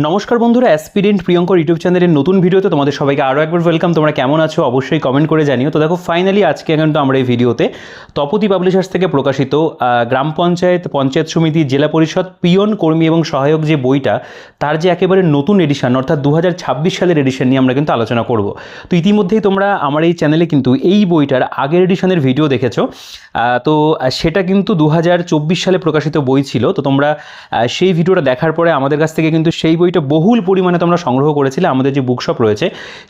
নমস্কার বন্ধুরা, aspirant Priyankar YouTube চ্যানেলের নতুন ভিডিওতে তোমাদের সবাইকে আরও একবার ওয়েলকাম। তোমরা কেমন আছো অবশ্যই কমেন্ট করে জানিও। তো দেখো, ফাইনালি আজকে কিন্তু আমরা এই ভিডিওতে তপতি পাবলিশার্স থেকে প্রকাশিত গ্রাম পঞ্চায়েত, পঞ্চায়েত সমিতি, জেলা পরিষদ, পিয়ন, কর্মী এবং সহায়ক যে বইটা, তার যে একেবারে নতুন এডিশন অর্থাৎ 2026 সালের এডিশন নিয়ে আমরা কিন্তু আলোচনা করব। তো ইতিমধ্যেই তোমরা আমার এই চ্যানেলে কিন্তু এই বইটার আগের এডিশনের ভিডিও দেখেছো। তো সেটা কিন্তু 2024 সালে প্রকাশিত বই ছিল। তো তোমরা সেই ভিডিওটা দেখার পরে আমাদের কাছ থেকে কিন্তু সেই বইটা বহুল পরিমাণে তোমরা সংগ্রহ করেছিলে আমাদের যে বুকশপ রয়েছে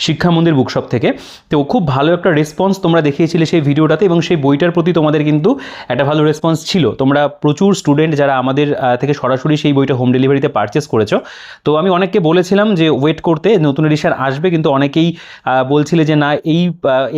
শিক্ষা মন্দির বুকশপ থেকে। তো খুব ভালো একটা রেসপন্স তোমরা দেখিয়েছিলে সেই ভিডিওটাতে, এবং সেই বইটার প্রতি তোমাদের কিন্তু একটা ভালো রেসপন্স ছিল। তোমরা প্রচুর স্টুডেন্ট যারা আমাদের থেকে সরাসরি সেই বইটা হোম ডেলিভারিতে পারচেস করেছো। তো আমি অনেককে বলেছিলাম যে ওয়েট করতে, নতুন এডিশন আসবে, কিন্তু অনেকেই বলছিলে যে না, এই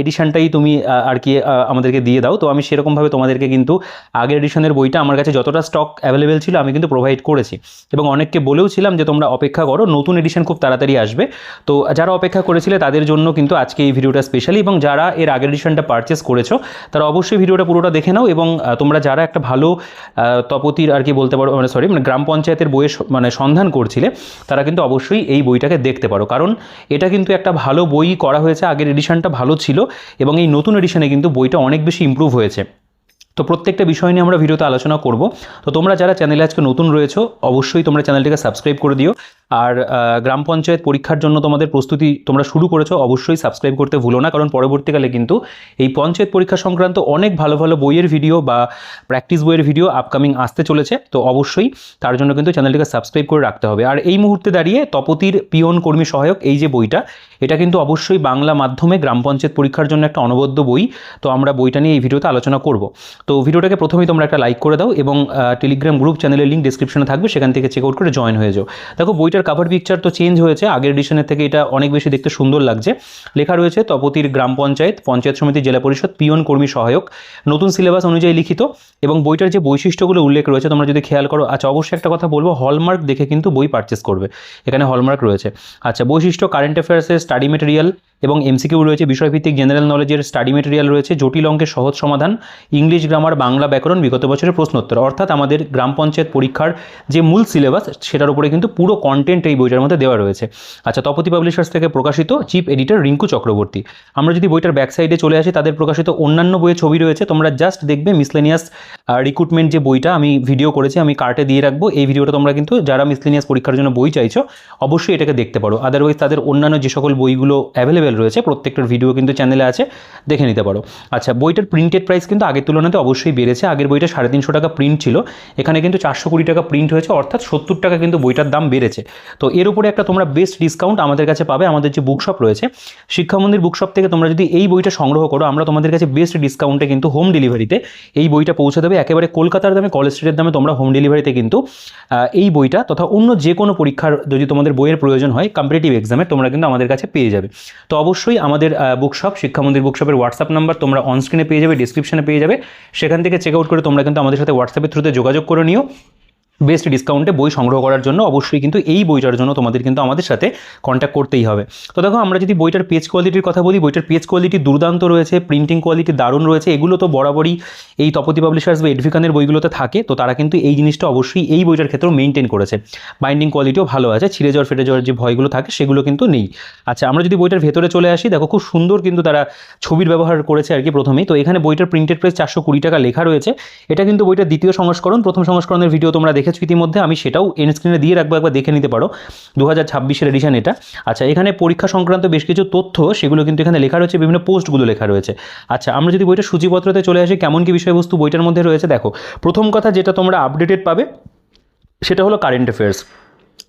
এডিশনটাই তুমি আর কি আমাদেরকে দিয়ে দাও। তো আমি সেরকমভাবে তোমাদেরকে কিন্তু আগের এডিশনের বইটা আমার কাছে যতটা স্টক অ্যাভেলেবেল ছিল আমি কিন্তু প্রোভাইড করেছি, এবং অনেককে বলেও ছিলাম যে তোমরা অপেক্ষা করো, নতুন এডিশন খুব তাড়াতাড়ি আসবে। তো যারা অপেক্ষা করেছিলে তাদের জন্য কিন্তু আজকে এই ভিডিওটা স্পেশালি, এবং যারা এর আগের এডিশনটা পারচেস করেছো তারা অবশ্যই ভিডিওটা পুরোটা দেখে নাও। এবং তোমরা যারা একটা ভালো তপতির আর কি বলতে পারো, মানে গ্রাম পঞ্চায়েতের বইয়ের সন্ধান করছিলে, তারা কিন্তু অবশ্যই এই বইটাকে দেখতে পারো, কারণ এটা কিন্তু একটা ভালো বই করা হয়েছে। আগের এডিশনটা ভালো ছিল এবং এই নতুন এডিশনে কিন্তু বইটা অনেক বেশি ইমপ্রুভ হয়েছে। তো প্রত্যেকটা বিষয় নিয়ে আমরা ভিডিওতে আলোচনা করব। তো তোমরা যারা চ্যানেলে আজকে নতুন রয়েছো অবশ্যই তোমরা চ্যানেলটিকে সাবস্ক্রাইব করে দিও। আর গ্রাম পঞ্চায়েত পরীক্ষার জন্য তোমাদের প্রস্তুতি তোমরা শুরু করেছো, অবশ্যই সাবস্ক্রাইব করতে ভুলো না, কারণ পরবর্তীকালে কিন্তু এই পঞ্চায়েত পরীক্ষা সংক্রান্ত অনেক ভালো ভালো বইয়ের ভিডিও বা প্র্যাকটিস বইয়ের ভিডিও আপকামিং আসতে চলেছে। তো অবশ্যই তার জন্য কিন্তু চ্যানেলটিকে সাবস্ক্রাইব করে রাখতে হবে। আর এই মুহূর্তে দাঁড়িয়ে তপতির পিয়ন, কর্মী, সহায়ক এই যে বইটা, এটা কিন্তু অবশ্যই বাংলা মাধ্যমে গ্রাম পঞ্চায়েত পরীক্ষার জন্য একটা অনবদ্য বই। তো আমরা বইটা নিয়ে এই ভিডিওতে আলোচনা করব। তো ভিডিওটাকে প্রথমেই তোমরা একটা লাইক করে দাও, এবং টেলিগ্রাম গ্রুপ চ্যানেলের লিঙ্ক ডিসক্রিপশনে থাকবে, সেখান থেকে চেক আউট করে জয়েন হয়ে যাও। দেখো, বইটার কাভার পিকচার তো চেঞ্জ হয়েছে, আগের এডিশনের থেকে এটা অনেক বেশি দেখতে সুন্দর লাগছে। লেখা রয়েছে তপতির গ্রাম পঞ্চায়েত, পঞ্চায়েত সমিতি, জেলা পরিষদ, পিয়ন, কর্মী, সহায়ক, নতুন সিলেবাস অনুযায়ী লিখিত। এবং বইটার যে বৈশিষ্ট্যগুলো উল্লেখ রয়েছে তোমরা যদি খেয়াল করো, আচ্ছা অবশ্যই একটা কথা বলবো, হলমার্ক দেখে কিন্তু বই পারচেস করবে, এখানে হলমার্ক রয়েছে। আচ্ছা, বৈশিষ্ট্য: কারেন্ট অ্যাফেয়ার্সের স্টাডি মেটেরিয়াল এবং এমসিকিউ রয়েছে, বিষয়ভিত্তিক জেনারেল নলেজের স্টাডি মেটেরিয়াল রয়েছে, জটিল অঙ্কের সহজ সমাধান, ইংলিশ গ্রামার, বাংলা ব্যাকরণ, বিগত বছরের প্রশ্নোত্তর। অর্থাৎ আমাদের গ্রাম পঞ্চায়েত পরীক্ষার যে মূল সিলেবাস সেটার উপরে কিন্তু পুরো কন্টেন্ট এই বইটার মধ্যে দেওয়া রয়েছে। আচ্ছা, তপতি পাবলিশার্স থেকে প্রকাশিত, চিফ এডিটর রিঙ্কু চক্রবর্তী। আমরা যদি বইটার ব্যাক সাইডে চলে আসি, তাদের প্রকাশিত অন্যান্য বইয়ের ছবি রয়েছে, তোমরা জাস্ট দেখবে মিসলেনিয়াস রিক্রুটমেন্ট যে বইটা আমি ভিডিও করেছি, আমি কার্টে দিয়ে রাখবো। এই ভিডিওটা তোমরা কিন্তু যারা মিসলেনিয়াস পরীক্ষার জন্য বই চাইছো অবশ্যই এটাকে দেখতে পারো। আদারওয়াইজ তাদের অন্যান্য যে সকল বইগুলো অ্যাভেলেবেল রয়েছে প্রত্যেকটার ভিডিও কিন্তু চ্যানেলে আছে, দেখে নিতে পারো। আচ্ছা, বইটার প্রিন্টেড প্রাইস কিন্তু আগের তুলনাতে অবশ্যই বেড়েছে। আগের বইটা 350 টাকা প্রিন্ট ছিল, এখানে কিন্তু 420 টাকা প্রিন্ট হয়েছে, অর্থাৎ 70 টাকা কিন্তু বইটার দাম বেড়েছে। তো এর উপরে একটা তোমরা বেস্ট ডিসকাউন্ট আমাদের কাছে পাবে। আমাদের যে বুকশপ রয়েছে শিক্ষা মন্দির বুকশপ থেকে তোমরা যদি এই বইটা সংগ্রহ করো, আমরা তোমাদের কাছে বেস্ট ডিসকাউন্টে কিন্তু হোম ডেলিভারিতে এই বইটা পৌঁছে দেবে একেবারে কলকাতার দামে, কলেজ স্ট্রিটের দামে। তোমরা হোম ডেলিভারিতে কিন্তু এই বইটা তথা অন্য যে কোনো পরীক্ষার যদি তোমাদের বইয়ের প্রয়োজন হয় কম্পিটিটিভ এক্সামে, তোমরা কিন্তু আমাদের কাছে পেয়ে যাবে। তো অবশ্যই আমাদের বুকশপ, শিক্ষা মন্দির বুকশপের হোয়াটসঅ্যাপ নাম্বার তোমরা অন স্ক্রিনে পেয়ে যাবে, ডিসক্রিপশনে পেয়ে যাবে, সেখান থেকে চেক আউট করে তোমরা কিন্তু আমাদের সাথে হোয়াটসঅ্যাপের থ্রুতে যোগাযোগ করে নিও বেস্ট ডিসকাউন্টে বই সংগ্রহ করার জন্য। অবশ্যই কিন্তু এই বইটার জন্য তোমাদের কিন্তু আমাদের সাথে কন্ট্যাক্ট করতেই হবে। তো দেখো, আমরা যদি বইটার পেজ কোয়ালিটির কথা বলি, বইটার পেজ কোয়ালিটি দুর্দান্ত রয়েছে, প্রিন্টিং কোয়ালিটি দারুণ রয়েছে। এগুলো তো বরাবরই এই তপতি পাবলিশার্স বা এডভিকানের বইগুলোতে থাকে, তো তারা কিন্তু এই জিনিসটা অবশ্যই এই বইটার ক্ষেত্রেও মেনটেন করেছে। বাইন্ডিং কোয়ালিটিও ভালো আছে, ছিঁড়ে যাওয়ার ফেটে যাওয়ার যে ভয়গুলো থাকে সেগুলো কিন্তু নেই। আচ্ছা, আমরা যদি বইটার ভেতরে চলে আসি, দেখো খুব সুন্দর কিন্তু তারা ছবির ব্যবহার করেছে আর কি প্রথমেই। তো এখানে বইটার প্রিন্টেড প্রাইস 420 টাকা লেখা রয়েছে। এটা কিন্তু বইটার দ্বিতীয় সংস্করণ, প্রথম সংস্করণের ভিডিও তোমরা দেখেছো ইতিমধ্যে, আমি সেটাও এন্ড স্ক্রিনে দিয়ে রাখবো, একবার দেখে নিতে পারো। 2026 এডিশন এটা। আচ্ছা, এখানে পরীক্ষা সংক্রান্ত বেশ কিছু তথ্য সেগুলো কিন্তু এখানে লেখা রয়েছে, বিভিন্ন পোস্টগুলো লেখা রয়েছে। আচ্ছা, আমরা যদি বইটার সূচিপত্রতে চলে আসি, কেমন কি বিষয়বস্তু বইটার মধ্যে রয়েছে দেখো। প্রথম কথা যেটা তোমরা আপডেটেড পাবে সেটা হলো কারেন্ট অ্যাফেয়ার্স।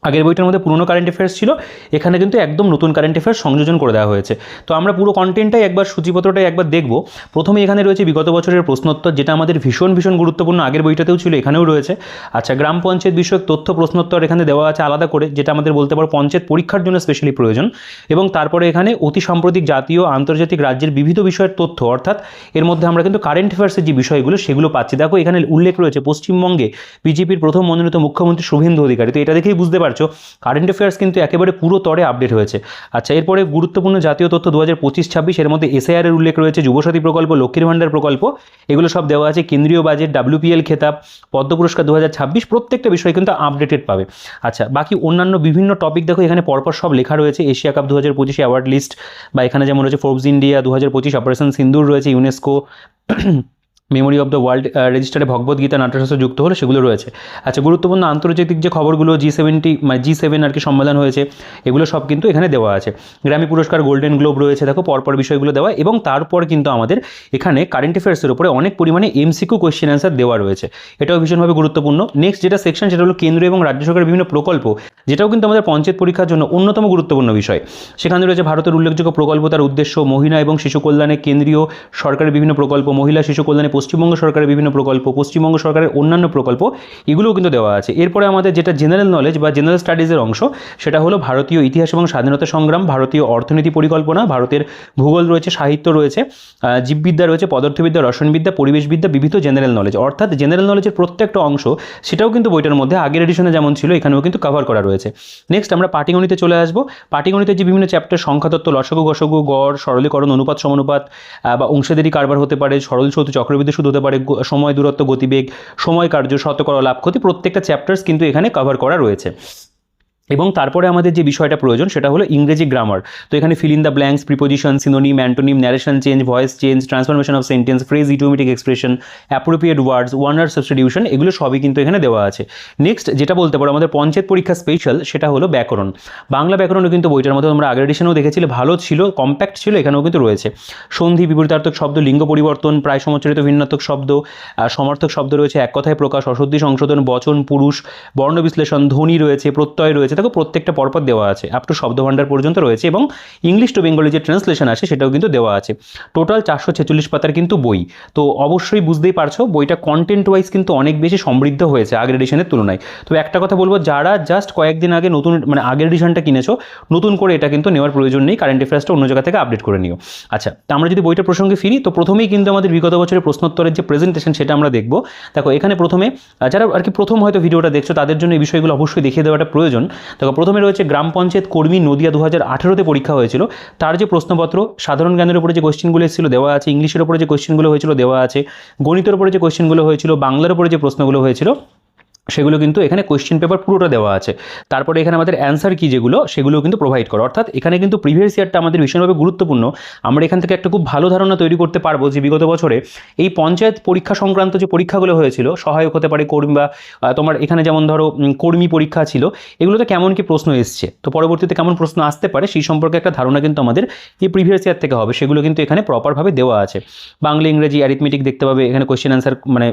আগের বইটার মধ্যে পুরনো কারেন্ট অ্যাফেয়ার্স ছিল, এখানে কিন্তু একদম নতুন কারেন্ট অ্যাফেয়ার্স সংযোজন করে দেওয়া হয়েছে। তো আমরা পুরো কন্টেন্টটাই একবার, সূচিপত্রটাই একবার দেখবো। প্রথমে এখানে রয়েছে বিগত বছরের প্রশ্নোত্তর, যেটা আমাদের ভীষণ ভীষণ গুরুত্বপূর্ণ, আগের বইটাতেও ছিল এখানেও রয়েছে। আচ্ছা, গ্রাম পঞ্চায়েত বিষয়ক তথ্য প্রশ্নোত্তর এখানে দেওয়া আছে আলাদা করে, যেটা আমাদের বলতে পারো পঞ্চায়েত পরীক্ষার জন্য স্পেশালি প্রয়োজন। এবং তারপরে এখানে অতি সাম্প্রতিক জাতীয় আন্তর্জাতিক রাজ্যের বিবিধ বিষয়ের তথ্য, অর্থাৎ এর মধ্যে আমরা কিন্তু কারেন্ট অ্যাফেয়ার্সের যে বিষয়গুলো সেগুলো পাচ্ছি। দেখো, এখানে উল্লেখ রয়েছে পশ্চিমবঙ্গে বিজেপির প্রথম মনোনীত মুখ্যমন্ত্রী শুভেন্দু অধিকারী। তো এটা দেখেই বুঝতে পারছো পারছো কারেন্ট অ্যাফেয়ার্স কিন্তু একেবারে পুরো তরে আপডেট হয়েছে। আচ্ছা, এরপরে গুরুত্বপূর্ণ জাতীয় তথ্য 2025-26, এর মধ্যে এসআইআর এর উল্লেখ রয়েছে, যুবসাথী প্রকল্প, লক্ষ্মীর ভাণ্ডার প্রকল্প, এগুলো সব দেওয়া আছে। কেন্দ্রীয় বাজেট, WPL খেতাব, পদ্ম পুরস্কার 2026, প্রত্যেকটা বিষয় কিন্তু আপডেটেড পাবে। আচ্ছা, বাকি অন্যান্য বিভিন্ন টপিক দেখো এখানে পরপর সব লেখা রয়েছে। এশিয়া কাপ 2025 অ্যাওয়ার্ড লিস্ট, বা এখানে যেমন রয়েছে ফোর্বস ইন্ডিয়া 2025, অপারেশন সিন্দুর রয়েছে, UNESCO memory of the world রেজিস্টারে ভগবত গীতা নাট্যশাস্ত্র যুক্ত হলো, সেগুলো রয়েছে। আচ্ছা, গুরুত্বপূর্ণ আন্তর্জাতিক যে খবরগুলো, G7 আর কি সম্মেলন হয়েছে, এগুলো সব কিন্তু এখানে দেওয়া আছে। গ্র্যামি পুরস্কার, গোল্ডেন গ্লোব রয়েছে, দেখো পরপর বিষয়গুলো দেওয়া। এবং তারপর কিন্তু আমাদের এখানে কারেন্ট অ্যাফেয়ার্সের উপরে অনেক পরিমাণে MCQ কোয়েশ্চেন অ্যান্সার দেওয়া রয়েছে, এটাও ভীষণভাবে গুরুত্বপূর্ণ। নেক্সট যেটা সেকশন, সেটা হলো কেন্দ্র এবং রাজ্য সরকারের বিভিন্ন প্রকল্প, যেটাও কিন্তু আমাদের পঞ্চায়েত পরীক্ষার জন্য অন্যতম গুরুত্বপূর্ণ বিষয়। সেখানে রয়েছে ভারতের উল্লেখযোগ্য প্রকল্প, তার উদ্দেশ্য, মহিলা এবং শিশু কল্যাণে কেন্দ্রীয় সরকারের বিভিন্ন প্রকল্প, মহিলা শিশু কল্যাণে পশ্চিমবঙ্গ সরকারের বিভিন্ন প্রকল্প, পশ্চিমবঙ্গ সরকারের অন্যান্য প্রকল্প, এগুলোও কিন্তু দেওয়া আছে। এরপরে আমাদের যেটা জেনারেল নলেজ বা জেনারেল স্টাডিজের অংশ, সেটা হলো ভারতীয় ইতিহাস এবং স্বাধীনতা সংগ্রাম, ভারতীয় অর্থনীতি পরিকল্পনা, ভারতের ভূগোল রয়েছে, সাহিত্য রয়েছে, জীববিদ্যা রয়েছে, পদার্থবিদ্যা, রসায়নবিদ্যা, পরিবেশবিদ্যা, বিবিধ জেনারেল নলেজ। অর্থাৎ জেনারেল নলেজের প্রত্যেকটা অংশ সেটাও কিন্তু বইটার মধ্যে আগের এডিশনে যেমন ছিল এখানেও কিন্তু কভার করা রয়েছে। নেক্সট আমরা পাটিগণিতে চলে আসবো। পাটিগণিতের যে বিভিন্ন চ্যাপ্টার, সংখ্যাতত্ত্ব, লসাগু গসাগু, গড়, সরলীকরণ, অনুপাত সমানুপাত, বা অংশীদারি কারবার হতে পারে, সরল সূত্র, চক্রবৃদ্ধি সুদ হতে পারে, সময়, দূরত্ব, গতিবেগ, সময় কার্য, শতকরা, লাভ ক্ষতি, প্রত্যেকটা চ্যাপ্টার্স কিন্তু এখানে কভার করা রয়েছে। এবং তারপরে আমাদের যে বিষয়টা প্রয়োজন সেটা হলো ইংরেজি গ্রামার। তো এখানে fill in the blanks, preposition, synonym, antonym, narration change, voice change, transformation of sentence, phrase, idiomatic expression, appropriate words, Warner substitution, এগুলো সবই কিন্তু এখানে দেওয়া আছে। নেক্সট যেটা বলতে পারো আমাদের পঞ্চায়েত পরীক্ষা স্পেশাল, সেটা হলো ব্যাকরণ। বাংলা ব্যাকরণও কিন্তু বইটার মধ্যে তোমরা আগের এডিশনেও দেখেছিলে, ভালো ছিল, কম্প্যাক্ট ছিল, এখানেও কিন্তু রয়েছে। সন্ধি, বিপরীতার্থক শব্দ, লিঙ্গ পরিবর্তন, প্রায় সমচ্চারিত ভিন্নাত্মক শব্দ, সমার্থক শব্দ রয়েছে, এক কথায় প্রকাশ, অশুদ্ধি সংশোধন, বচন, পুরুষ, বর্ণ বিশ্লেষণ, ধ্বনি রয়েছে, প্রত্যয় রয়েছে, দেখো প্রত্যেকটা পরপর দেওয়া আছে, আপ টু শব্দভাণ্ডার পর্যন্ত রয়েছে। এবং ইংলিশ টু বেঙ্গলি যে ট্রান্সলেশন আছে সেটাও কিন্তু দেওয়া আছে। টোটাল 446 পাতার কিন্তু বই। তো অবশ্যই বুঝতেই পারছো বইটা কন্টেন্ট ওয়াইজ কিন্তু অনেক বেশি সমৃদ্ধ হয়েছে আগের এডিশনের তুলনায়। তবে একটা কথা বলবো, যারা জাস্ট কয়েকদিন আগে নতুন মানে আগের এডিশনটা কিনেছো, নতুন করে এটা কিন্তু নেওয়ার প্রয়োজন নেই, কারেন্ট অ্যাফেয়ার্সটা অন্য জায়গা থেকে আপডেট করে নিও। আচ্ছা, তো আমরা যদি বইটার প্রসঙ্গে ফিরি, তো প্রথমেই কিন্তু আমাদের বিগত বছরের প্রশ্নোত্তরের যে প্রেজেন্টেশন সেটা আমরা দেখবো। দেখো এখানে প্রথমে যারা আর কি প্রথম হয়তো ভিডিওটা দেখছো তাদের জন্য এই বিষয়গুলো অবশ্যই দেখিয়ে দেওয়াটা প্রয়োজন। দেখো প্রথমে রয়েছে গ্রাম পঞ্চায়েত কর্মী নদিয়া 2018-তে পরীক্ষা হয়েছিল, তার যে প্রশ্নপত্র, সাধারণ জ্ঞানের উপরে যে কোয়েশ্চেনগুলো এসেছিল দেওয়া আছে, ইংলিশের উপরে যে কোয়েশ্চেনগুলো হয়েছিল দেওয়া আছে, গণিতের উপরে যে কোয়েশ্চেনগুলো হয়েছিল, বাংলার উপরে যে প্রশ্নগুলো হয়েছিল, সেগুলো কিন্তু এখানে কোয়েশ্চেন পেপার পুরোটা দেওয়া আছে। তারপরে এখানে আমাদের অ্যান্সার কি যেগুলো সেগুলো কিন্তু প্রোভাইড করো। অর্থাৎ এখানে কিন্তু প্রিভিয়াস ইয়ারটা আমাদের ভীষণভাবে গুরুত্বপূর্ণ। আমরা এখান থেকে একটা খুব ভালো ধারণা তৈরি করতে পারবো যে বিগত বছরে এই পঞ্চায়েত পরীক্ষা সংক্রান্ত যে পরীক্ষাগুলো হয়েছিল, সহায়ক হতে পারে কর্মী, বা তোমার এখানে যেমন ধরো কর্মী পরীক্ষা ছিল, এগুলোতে কেমন কি প্রশ্ন এসছে, তো পরবর্তীতে কেমন প্রশ্ন আসতে পারে সেই সম্পর্কে একটা ধারণা কিন্তু আমাদের এই প্রিভিয়াস ইয়ার থেকে হবে, সেগুলো কিন্তু এখানে প্রপারভাবে দেওয়া আছে। বাংলা, ইংরেজি, অ্যারিথমেটিক দেখতে পাবে, এখানে কোয়েশ্চেন অ্যান্সার মানে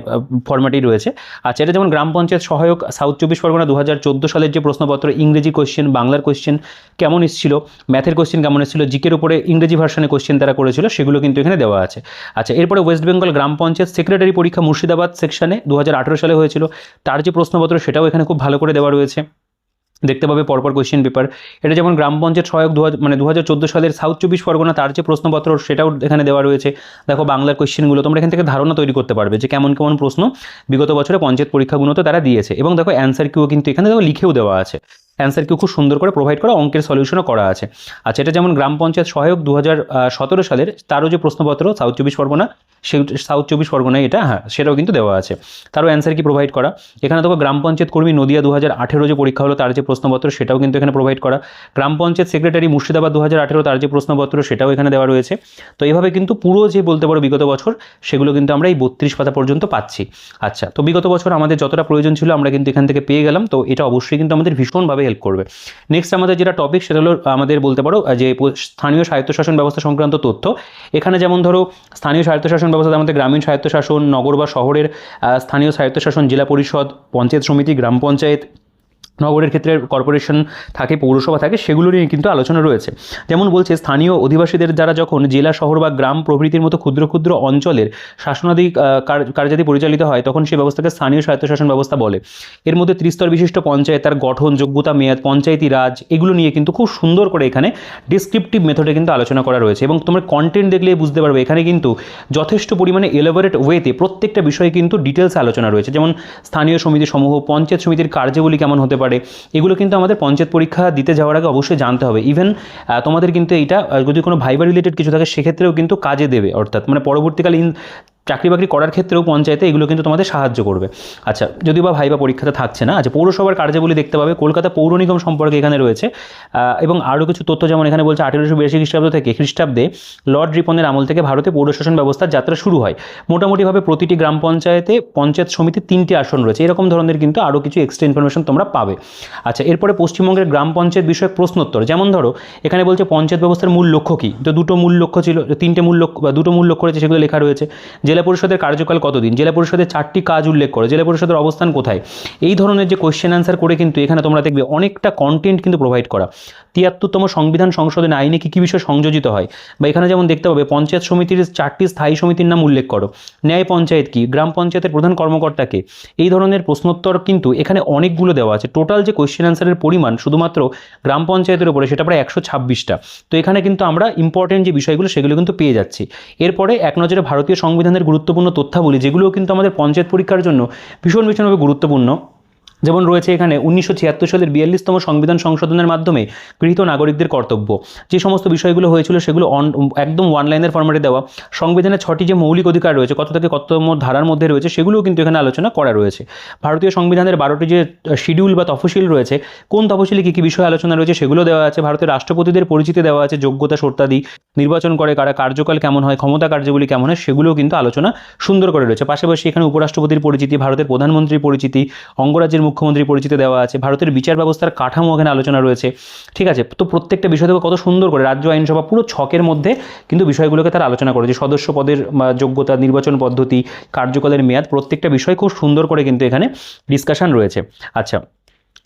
ফরম্যাটেই রয়েছে। আচ্ছা, এটা যেমন গ্রাম পঞ্চায়েত সহায়ক সাউথ 24 পরগনা 2014 সালের যে প্রশ্নপত্র, ইংরেজি কোয়েশ্চেন, বাংলার কোয়েশ্চেন কেমন এসেছিল, ম্যাথের কোয়েশ্চেন কেমন এসেছিল, জিকের উপরে ইংরেজি ভার্সনে কোয়েশ্চেন তারা করেছিল, সেগুলো কিন্তু এখানে দেওয়া আছে। আচ্ছা, এরপরে ওয়েস্ট বেঙ্গল গ্রাম পঞ্চায়েত সেক্রেটারি পরীক্ষা মুর্শিদাবাদ সেকশনে 2018 সালে হয়েছিল, তার যে প্রশ্নপত্র সেটাও এখানে খুব ভালো করে দেওয়া রয়েছে, দেখতে পাবে পরপর কোয়েশ্চেন পেপার। এটা যেমন গ্রাম পঞ্চায়েত সহায়ক 2014 সালের সাউথ 24 পরগনা, তার যে প্রশ্নপত্র সেটাও এখানে দেওয়া রয়েছে। দেখো বাংলার কোয়েশ্চেনগুলো তোমরা এখান থেকে ধারণা তৈরি করতে পারবে যে কেমন কেমন প্রশ্ন বিগত বছরে পঞ্চায়েত পরীক্ষাগুলোতে তারা দিয়েছে। এবং দেখো অ্যান্সার কিউ কিন্তু এখানে দেখো লিখেও দেওয়া আছে, অ্যান্সার কিউ খুব সুন্দর করে প্রোভাইড করা, অঙ্কের সলিউশনও করা আছে। আচ্ছা, এটা যেমন গ্রাম পঞ্চায়েত সহায়ক 2017 সালের, তারও যে প্রশ্নপত্র সাউথ 24 পরগনা, সেই সাউথ 24 পরগনায় এটা, হ্যাঁ সেটাও কিন্তু দেওয়া আছে, তারও অ্যান্সার কি প্রোভাইড করা। এখানে দেখো গ্রাম পঞ্চায়েত কর্মী নদিয়া 2018 যে পরীক্ষা হলো, তার যে প্রশ্নপত্র সেটাও কিন্তু এখানে প্রোভাইড করা। গ্রাম পঞ্চায়েত সেক্রেটারি মুর্শিদাবাদ 2018, তার যে প্রশ্নপত্র সেটাও এখানে দেওয়া রয়েছে। তো এইভাবে কিন্তু পুরো যে বলতে পারো বিগত বছর, সেগুলো কিন্তু আমরা এই 32 পাতা পর্যন্ত পাচ্ছি। আচ্ছা, তো বিগত বছর আমাদের যতটা প্রয়োজন ছিল আমরা কিন্তু এখান থেকে পেয়ে গেলাম, তো এটা অবশ্যই কিন্তু আমাদের ভীষণভাবে হেল্প করবে। নেক্সট আমাদের যেটা টপিক সেটা হলো আমাদের বলতে পারো যে স্থানীয় স্বায়ত্তশাসন ব্যবস্থা সংক্রান্ত তথ্য। এখানে যেমন ধরো স্থানীয় স্বায়ত্তশাসন ব্যবস্থা আমাদের গ্রামীণ স্বায়ত্তশাসন, নগর বা শহরের স্থানীয় স্বায়ত্তশাসন, জেলা পরিষদ, পঞ্চায়েত সমিতি, গ্রাম পঞ্চায়েত, নগরের ক্ষেত্রে কর্পোরেশন থাকে, পৌরসভা থাকে, সেগুলো নিয়ে কিন্তু আলোচনা রয়েছে। যেমন বলছে স্থানীয় অধিবাসীদের দ্বারা যখন জেলা, শহর বা গ্রাম প্রভৃতির মতো ক্ষুদ্র ক্ষুদ্র অঞ্চলের শাসনাদি কার্যাদি পরিচালিত হয়, তখন সেই ব্যবস্থাকে স্থানীয় স্বায়ত্তশাসন ব্যবস্থা বলে। এর মধ্যে ত্রিস্তর বিশিষ্ট পঞ্চায়েত, তার গঠন, যোগ্যতা, মেয়াদ, পঞ্চায়েতি রাজ, এগুলো নিয়ে কিন্তু খুব সুন্দর করে এখানে ডিসক্রিপটিভ মেথডে কিন্তু আলোচনা করা রয়েছে। এবং তোমরা কন্টেন্ট দেখলেই বুঝতে পারবে এখানে কিন্তু যথেষ্ট পরিমাণে এলাবোরেট ওয়েতে প্রত্যেকটা বিষয়ে কিন্তু ডিটেলস আলোচনা রয়েছে। যেমন স্থানীয় সমিতি সমূহ, পঞ্চায়েত সমিতির কার্যাবলী কেমন হতে পারে, পারে, এগুলো কিন্তু আমাদের পঞ্চায়েত পরীক্ষা দিতে যাওয়ার আগে অবশ্যই জানতে হবে। ইভেন তোমাদের কিন্তু এইটা যদি কোনো ভাইবা রিলেটেড কিছু থাকে সেক্ষেত্রেও কিন্তু কাজে দেবে, অর্থাৎ মানে পরবর্তীকালে চাকরি বাকরি করার ক্ষেত্রেও পঞ্চায়েতে এগুলো কিন্তু তোমাদের সাহায্য করবে। আচ্ছা, যদিও বা ভাইবা পরীক্ষাতে থাকছে না। আচ্ছা, পৌরসভার কার্যাবলী দেখতে পাবে, কলকাতা পৌর নিগম সম্পর্কে এখানে রয়েছে এবং আরও কিছু তথ্য, যেমন এখানে বলছে 1882 খ্রিস্টাব্দ থেকে খ্রিস্টাব্দে লর্ড রিপনের আমল থেকে ভারতে পৌরশাসন ব্যবস্থার যাত্রা শুরু হয়। মোটামুটিভাবে প্রতিটি গ্রাম পঞ্চায়েতে পঞ্চায়েত সমিতির 3টি আসন রয়েছে, এরকম ধরনের কিন্তু আরও কিছু এক্সট্রা ইনফরমেশন তোমরা পাবে। আচ্ছা, এরপরে পশ্চিমবঙ্গের গ্রাম পঞ্চায়েত বিষয়ক প্রশ্নোত্তর, যেমন ধরো এখানে বলছে পঞ্চায়েত ব্যবস্থার মূল লক্ষ্য কী, তো দুটো মূল লক্ষ্য ছিল, 3টে মূল লক্ষ্য বা দুটো মূল লক্ষ্য রয়েছে, সেগুলো লেখা রয়েছে। জেলা পরিষদের কার্যকাল কতদিন, জেলা পরিষদের 4টি কাজ উল্লেখ করো, জেলা পরিষদের অবস্থান কোথায়। এই ধরনের যে কোয়েশ্চেন আনসার করে কিন্তু এখানে তোমরা দেখবে অনেকটা কন্টেন্ট কিন্তু প্রোভাইড করা। 73তম সংবিধান সংশোধনে আইনে কী কী বিষয় সংযোজিত হয়, বা এখানে যেমন দেখতে পাবে পঞ্চায়েত সমিতির 4টি স্থায়ী সমিতির নাম উল্লেখ করো, ন্যায় পঞ্চায়েত কি, গ্রাম পঞ্চায়েতের প্রধান কর্মকর্তাকে। এই ধরনের প্রশ্নোত্তর কিন্তু এখানে অনেকগুলো দেওয়া আছে। টোটাল যে কোয়েশ্চেন আনসারের পরিমাণ শুধুমাত্র গ্রাম পঞ্চায়েতের উপরে সেটা প্রায় 126টা। তো এখানে কিন্তু আমরা ইম্পর্টেন্ট যে বিষয়গুলো সেগুলো কিন্তু পেয়ে যাচ্ছি। এরপরে এক নজরে ভারতীয় সংবিধানের গুরুত্বপূর্ণ তথ্যাবলী, যেগুলোও কিন্তু আমাদের পঞ্চায়েত পরীক্ষার জন্য ভীষণভাবে গুরুত্বপূর্ণ। যেমন রয়েছে এখানে 1976 সালের 42তম সংবিধান সংশোধনের মাধ্যমে গৃহীত নাগরিকদের কর্তব্য, যে সমস্ত বিষয়গুলো হয়েছিল সেগুলো একদম ওয়ান লাইনের ফরম্যাটে দেওয়া। সংবিধানের 6টি যে মৌলিক অধিকার রয়েছে, কত থেকে কততম ধারার মধ্যে রয়েছে, সেগুলোও কিন্তু এখানে আলোচনা করা রয়েছে। ভারতীয় সংবিধানের 12টি যে শিডিউল বা তফসিল রয়েছে, কোন তফসিলে কী কী বিষয় আলোচনা রয়েছে সেগুলো দেওয়া আছে। ভারতের রাষ্ট্রপতিদের পরিচিতি দেওয়া আছে, যোগ্যতা শর্তাদি, নির্বাচন করে কারা, কার্যকাল কেমন হয়, ক্ষমতা কার্যগুলি কেমন হয়, সেগুলোও কিন্তু আলোচনা সুন্দর করে রয়েছে। পাশাপাশি এখানে উপরাষ্ট্রপতির পরিচিতি, ভারতের প্রধানমন্ত্রীর পরিচিতি, অঙ্গরাজ্যের মুখ্যমন্ত্রী পরিচিতি দেওয়া আছে, ভারতের বিচার ব্যবস্থার কাঠামো এখানে আলোচনা রয়েছে। ঠিক আছে, তো প্রত্যেকটা বিষয় থেকে কত সুন্দর করে রাজ্য আইনসভা পুরো ছকের মধ্যে কিন্তু বিষয়গুলোকে তারা আলোচনা করেছে। সদস্য পদের যোগ্যতা, নির্বাচন পদ্ধতি, কার্যকালের মেয়াদ, প্রত্যেকটা বিষয় খুব সুন্দর করে কিন্তু এখানে ডিসকাশন রয়েছে। আচ্ছা,